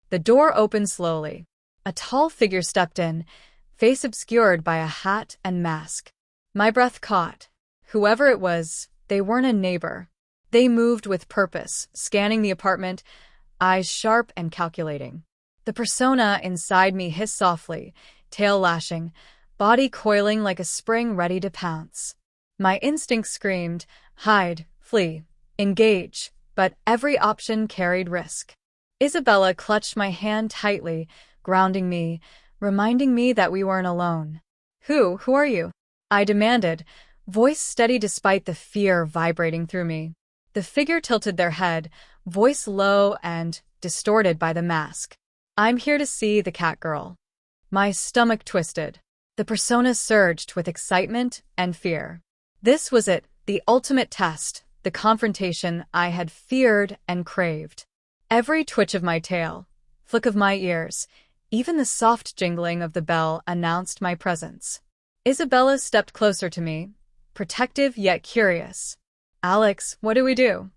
The door opened slowly. A tall figure stepped in, face obscured by a hat and mask. My breath caught. Whoever it was, they weren't a neighbor. They moved with purpose, scanning the apartment, eyes sharp and calculating. The persona inside me hissed softly, tail lashing, body coiling like a spring ready to pounce. My instinct screamed, hide, flee, engage, but every option carried risk. Isabella clutched my hand tightly, grounding me, reminding me that we weren't alone. Who are you? I demanded, voice steady despite the fear vibrating through me. The figure tilted their head, voice low and distorted by the mask. I'm here to see the Catgirl. My stomach twisted. The persona surged with excitement and fear. This was it, the ultimate test, the confrontation I had feared and craved. Every twitch of my tail, flick of my ears, even the soft jingling of the bell announced my presence. Isabella stepped closer to me, protective yet curious. Alex, what do we do?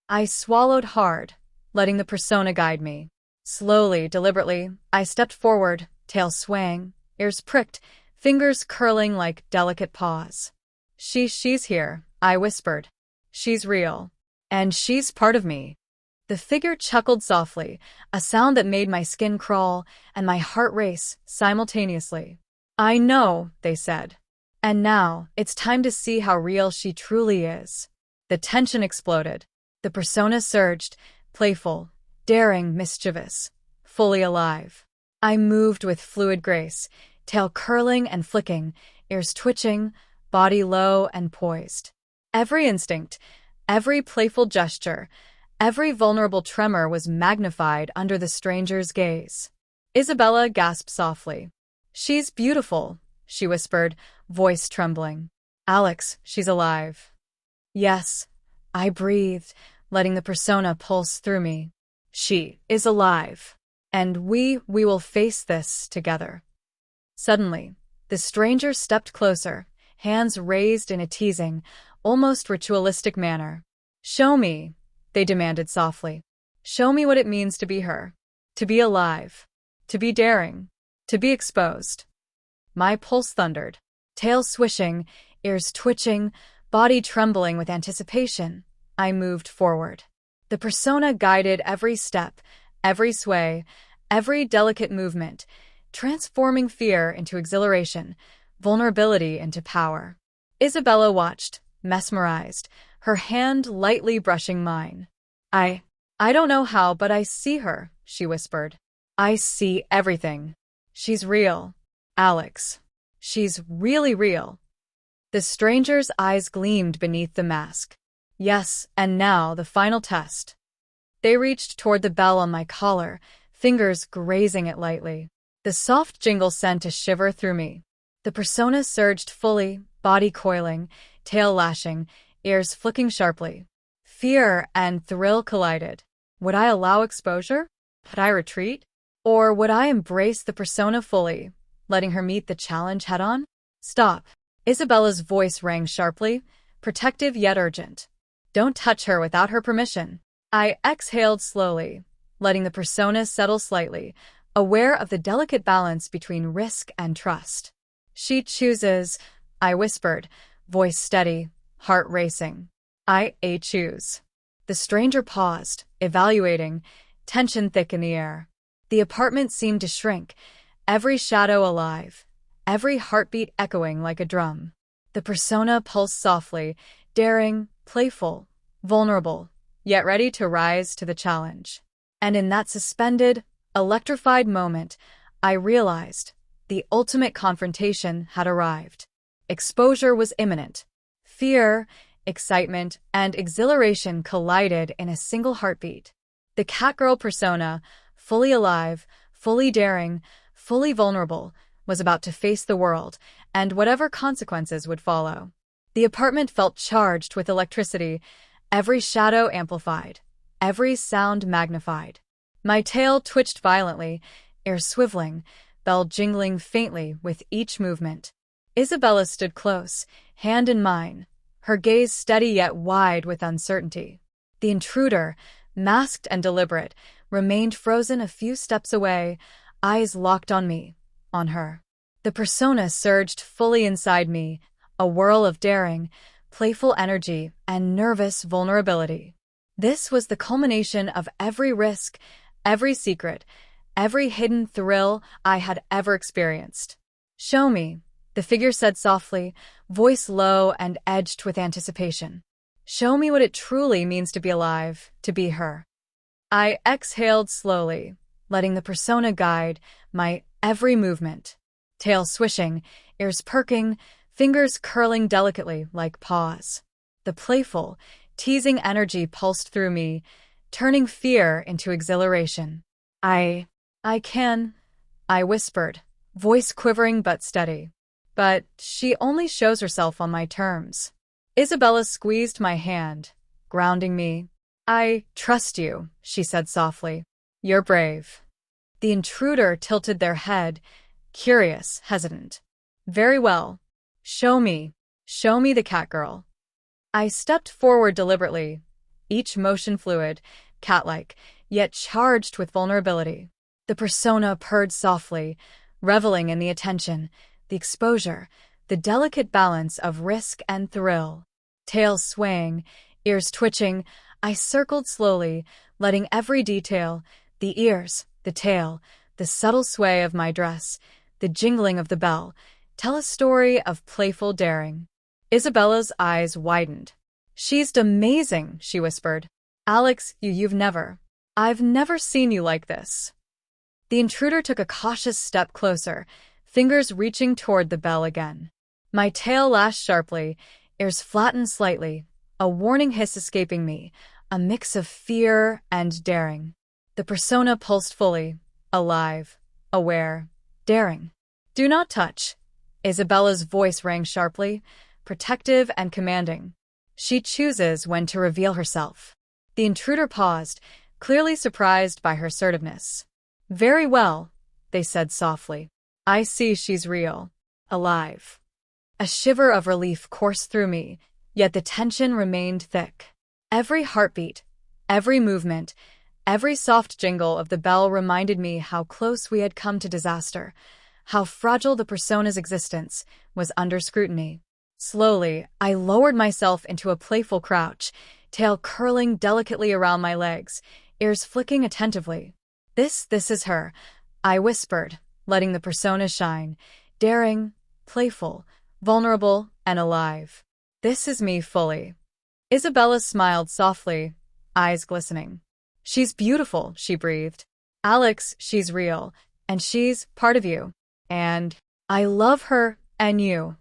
I swallowed hard, letting the persona guide me. Slowly, deliberately, I stepped forward, tail swaying, ears pricked, fingers curling like delicate paws. She's here, I whispered. She's real. And she's part of me. The figure chuckled softly, a sound that made my skin crawl and my heart race simultaneously. I know, they said. And now, it's time to see how real she truly is. The tension exploded. The persona surged, playful, daring, mischievous, fully alive. I moved with fluid grace, tail curling and flicking, ears twitching, body low and poised. Every instinct, every playful gesture, every vulnerable tremor was magnified under the stranger's gaze. Isabella gasped softly. She's beautiful, she whispered, voice trembling. Alex, she's alive. Yes, I breathed, letting the persona pulse through me. She is alive. And we will face this together. Suddenly, the stranger stepped closer, hands raised in a teasing, almost ritualistic manner. Show me, they demanded softly. Show me what it means to be her, to be alive, to be daring, to be exposed. My pulse thundered, tail swishing, ears twitching, body trembling with anticipation. I moved forward. The persona guided every step, every sway, every delicate movement, transforming fear into exhilaration, vulnerability into power. Isabella watched, mesmerized, her hand lightly brushing mine. I don't know how, but I see her, she whispered. I see everything. She's real. Alex. She's really real. The stranger's eyes gleamed beneath the mask. Yes, and now the final test. They reached toward the bell on my collar, fingers grazing it lightly. The soft jingle sent a shiver through me. The persona surged fully, body coiling, tail lashing, ears flicking sharply. Fear and thrill collided. Would I allow exposure? Would I retreat? Or would I embrace the persona fully, letting her meet the challenge head-on? Stop. Isabella's voice rang sharply, protective yet urgent. Don't touch her without her permission. I exhaled slowly, letting the persona settle slightly, aware of the delicate balance between risk and trust. She chooses, I whispered, voice steady, heart racing. I choose. The stranger paused, evaluating, tension thick in the air. The apartment seemed to shrink, every shadow alive, every heartbeat echoing like a drum. The persona pulsed softly, daring, playful, vulnerable, yet ready to rise to the challenge. And in that suspended, electrified moment, I realized the ultimate confrontation had arrived. Exposure was imminent. Fear, excitement, and exhilaration collided in a single heartbeat. The Catgirl persona, fully alive, fully daring, fully vulnerable, was about to face the world, and whatever consequences would follow. The apartment felt charged with electricity, every shadow amplified, every sound magnified. My tail twitched violently, ear swiveling, bell jingling faintly with each movement. Isabella stood close, hand in mine, her gaze steady yet wide with uncertainty. The intruder, masked and deliberate, remained frozen a few steps away, eyes locked on me, on her. The persona surged fully inside me, a whirl of daring, playful energy, and nervous vulnerability. This was the culmination of every risk, every secret, every hidden thrill I had ever experienced. "Show me," the figure said softly, voice low and edged with anticipation. "Show me what it truly means to be alive, to be her." I exhaled slowly, letting the persona guide my every movement. Tail swishing, ears perking, fingers curling delicately like paws. The playful, teasing energy pulsed through me, turning fear into exhilaration. I can," I whispered, voice quivering but steady. "But she only shows herself on my terms." Isabella squeezed my hand, grounding me. "I trust you," she said softly. "You're brave." The intruder tilted their head, curious, hesitant. "Very well. Show me. Show me the Catgirl." I stepped forward deliberately, each motion fluid, cat-like, yet charged with vulnerability. The persona purred softly, reveling in the attention, the exposure, the delicate balance of risk and thrill. Tail swaying, ears twitching, I circled slowly, letting every detail, the ears, the tail, the subtle sway of my dress, the jingling of the bell, tell a story of playful daring. Isabella's eyes widened. "She's amazing," she whispered. "Alex, I've never seen you like this." The intruder took a cautious step closer, fingers reaching toward the bell again. My tail lashed sharply, ears flattened slightly, a warning hiss escaping me, a mix of fear and daring. The persona pulsed fully, alive, aware, daring. "Do not touch." Isabella's voice rang sharply, protective and commanding. "She chooses when to reveal herself." The intruder paused, clearly surprised by her assertiveness. "Very well," they said softly. "I see she's real. Alive." A shiver of relief coursed through me, yet the tension remained thick. Every heartbeat, every movement, every soft jingle of the bell reminded me how close we had come to disaster, how fragile the persona's existence was under scrutiny. Slowly, I lowered myself into a playful crouch, tail curling delicately around my legs, ears flicking attentively. This is her," I whispered, letting the persona shine, daring, playful, vulnerable, and alive. "This is me fully." Isabella smiled softly, eyes glistening. "She's beautiful," she breathed. "Alex, she's real, and she's part of you. And I love her and you."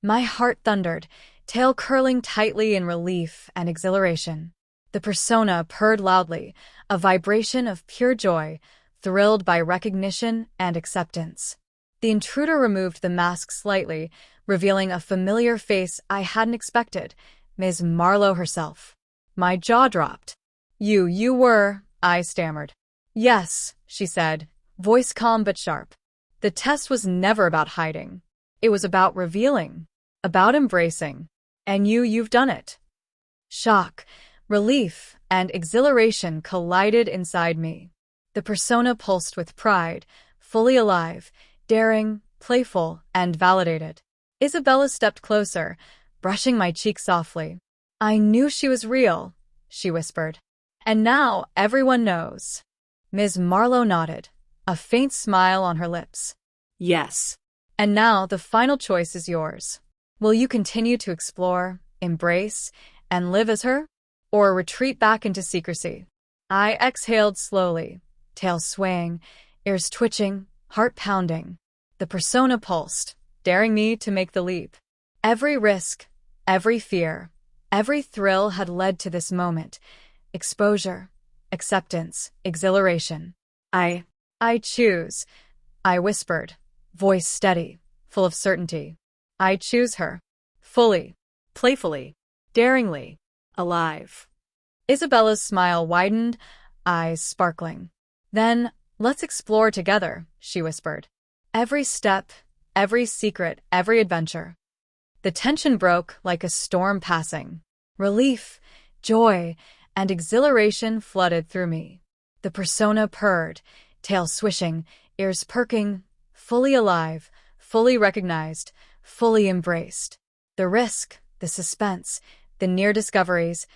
My heart thundered, tail curling tightly in relief and exhilaration. The persona purred loudly, a vibration of pure joy, thrilled by recognition and acceptance. The intruder removed the mask slightly, revealing a familiar face I hadn't expected, Ms. Marlowe herself. My jaw dropped. You were," I stammered. "Yes," she said, voice calm but sharp. "The test was never about hiding. It was about revealing, about embracing. And you've done it." Shock, relief, and exhilaration collided inside me. The persona pulsed with pride, fully alive, daring, playful, and validated. Isabella stepped closer, brushing my cheek softly. "I knew she was real," she whispered. "And now everyone knows." Ms. Marlowe nodded, a faint smile on her lips. Yes. "And now the final choice is yours. Will you continue to explore, embrace, and live as her? Or retreat back into secrecy?" I exhaled slowly, tail swaying, ears twitching, heart pounding. The persona pulsed, daring me to make the leap. Every risk, every fear, every thrill had led to this moment. Exposure, acceptance, exhilaration. I choose, I whispered, voice steady, full of certainty. I choose her. Fully, Playfully. daringly. Alive. Isabella's smile widened, eyes sparkling. Then, let's explore together, she whispered. Every step, every secret, every adventure. The tension broke like a storm passing. Relief, joy, and exhilaration flooded through me. The persona purred, tail swishing, ears perking, fully alive, fully recognized, fully embraced. The risk, the suspense, the near discoveries,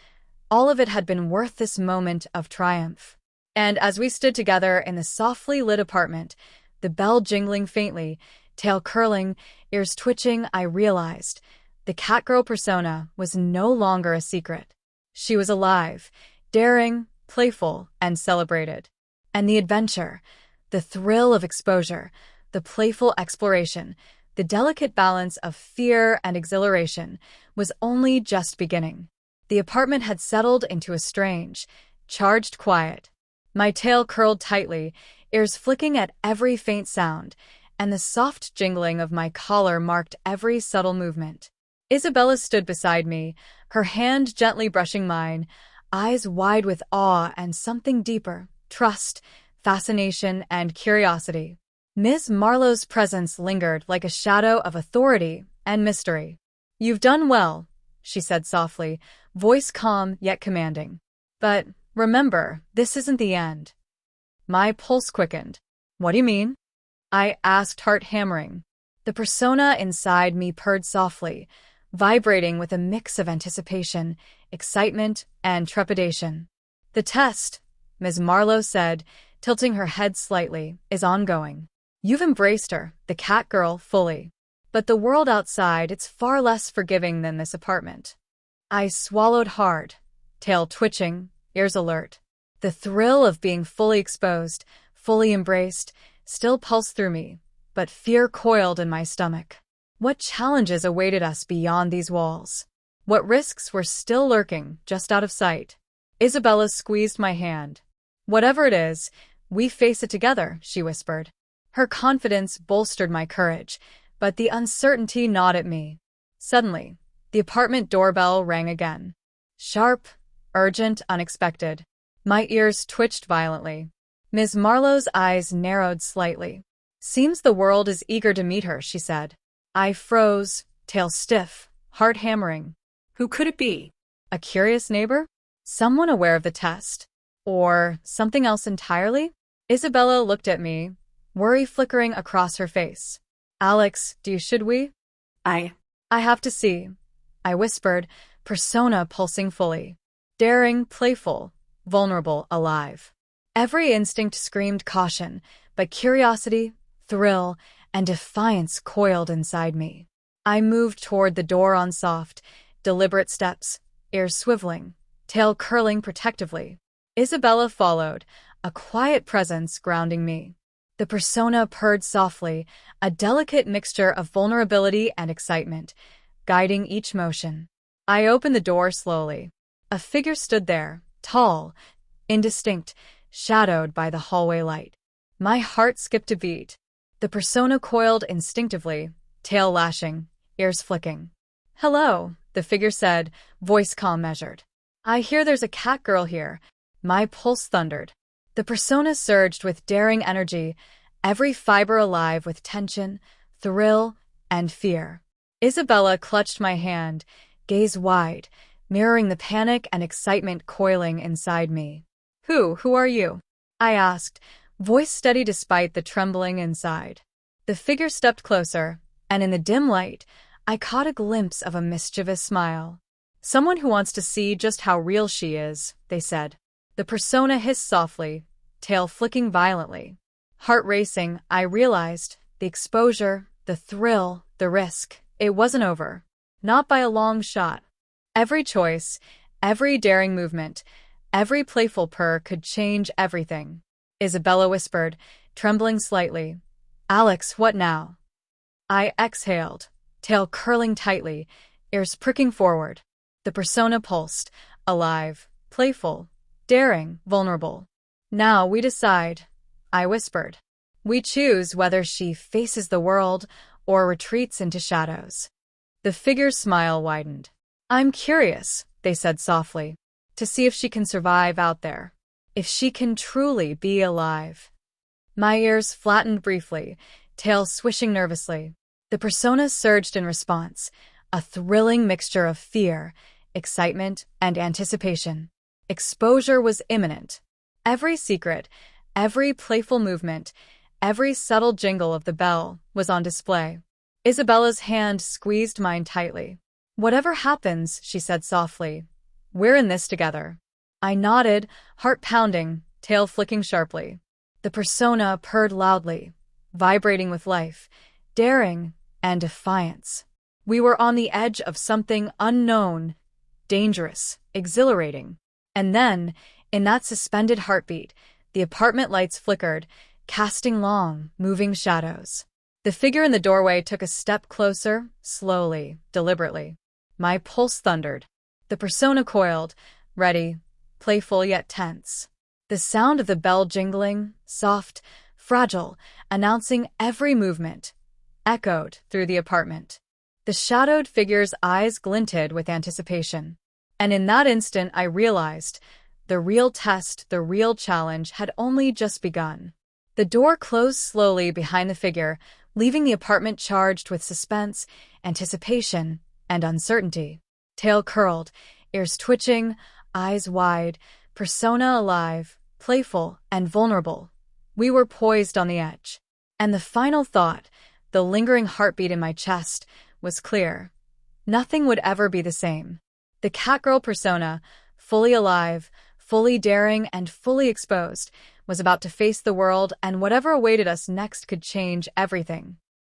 all of it had been worth this moment of triumph. And as we stood together in the softly lit apartment, the bell jingling faintly, tail curling, ears twitching, I realized the Catgirl persona was no longer a secret. She was alive, daring, playful, and celebrated. And the adventure, the thrill of exposure, the playful exploration, the delicate balance of fear and exhilaration was only just beginning. The apartment had settled into a strange, charged quiet. My tail curled tightly, ears flicking at every faint sound, and the soft jingling of my collar marked every subtle movement. Isabella stood beside me, her hand gently brushing mine, eyes wide with awe and something deeper, trust, fascination, and curiosity. Ms. Marlowe's presence lingered like a shadow of authority and mystery. "You've done well," she said softly, voice calm yet commanding. "But remember, this isn't the end." My pulse quickened. "What do you mean?" I asked, heart hammering. The persona inside me purred softly, vibrating with a mix of anticipation, excitement, and trepidation. "The test," Ms. Marlowe said, tilting her head slightly, "is ongoing. You've embraced her, the Catgirl, fully. But the world outside, it's far less forgiving than this apartment." I swallowed hard, tail twitching, ears alert. The thrill of being fully exposed, fully embraced, still pulsed through me, but fear coiled in my stomach. What challenges awaited us beyond these walls? What risks were still lurking, just out of sight? Isabella squeezed my hand. "Whatever it is, we face it together," she whispered. Her confidence bolstered my courage, but the uncertainty gnawed at me. Suddenly, the apartment doorbell rang again. Sharp, urgent, unexpected. My ears twitched violently. Ms. Marlowe's eyes narrowed slightly. "Seems the world is eager to meet her," she said. I froze, tail stiff, heart hammering. Who could it be? A curious neighbor? Someone aware of the test? Or something else entirely? Isabella looked at me, worry flickering across her face. "Alex, should we?" I have to see," I whispered, persona pulsing fully. Daring, playful, vulnerable, alive. Every instinct screamed caution, but curiosity, thrill, and defiance coiled inside me. I moved toward the door on soft, deliberate steps, ears swiveling, tail curling protectively. Isabella followed, a quiet presence grounding me. The persona purred softly, a delicate mixture of vulnerability and excitement, guiding each motion. I opened the door slowly. A figure stood there, tall, indistinct, shadowed by the hallway light. My heart skipped a beat. The persona coiled instinctively, tail lashing, ears flicking. "Hello," the figure said, voice calm measured. "I hear there's a Catgirl here." My pulse thundered. The persona surged with daring energy, every fiber alive with tension, thrill, and fear. Isabella clutched my hand, gaze wide, mirroring the panic and excitement coiling inside me. Who are you?" I asked, voice steady despite the trembling inside. The figure stepped closer, and in the dim light, I caught a glimpse of a mischievous smile. "Someone who wants to see just how real she is," they said. The persona hissed softly, tail flicking violently. Heart racing, I realized the exposure, the thrill, the risk. It wasn't over. Not by a long shot. Every choice, every daring movement, every playful purr could change everything. Isabella whispered, trembling slightly. "Alex, what now?" I exhaled, tail curling tightly, ears pricking forward. The persona pulsed, alive, playful, daring, vulnerable. "Now we decide," I whispered. We choose whether she faces the world or retreats into shadows. The figure's smile widened. I'm curious, they said softly, to see if she can survive out there. If she can truly be alive. My ears flattened briefly, tail swishing nervously. The persona surged in response, a thrilling mixture of fear, excitement, and anticipation. Exposure was imminent. Every secret, every playful movement, every subtle jingle of the bell was on display. Isabella's hand squeezed mine tightly. Whatever happens, she said softly, we're in this together. I nodded, heart pounding, tail flicking sharply. The persona purred loudly, vibrating with life, daring, and defiance. We were on the edge of something unknown, dangerous, exhilarating. And then, in that suspended heartbeat, the apartment lights flickered, casting long, moving shadows. The figure in the doorway took a step closer, slowly, deliberately. My pulse thundered. The persona coiled, ready, playful yet tense. The sound of the bell jingling, soft, fragile, announcing every movement, echoed through the apartment. The shadowed figure's eyes glinted with anticipation. And in that instant I realized the real test, the real challenge had only just begun. The door closed slowly behind the figure, leaving the apartment charged with suspense, anticipation, and uncertainty. Tail curled, ears twitching, eyes wide, persona alive, playful, and vulnerable. We were poised on the edge. And the final thought, the lingering heartbeat in my chest, was clear. Nothing would ever be the same. The Catgirl persona, fully alive, fully daring, and fully exposed, was about to face the world, and whatever awaited us next could change everything.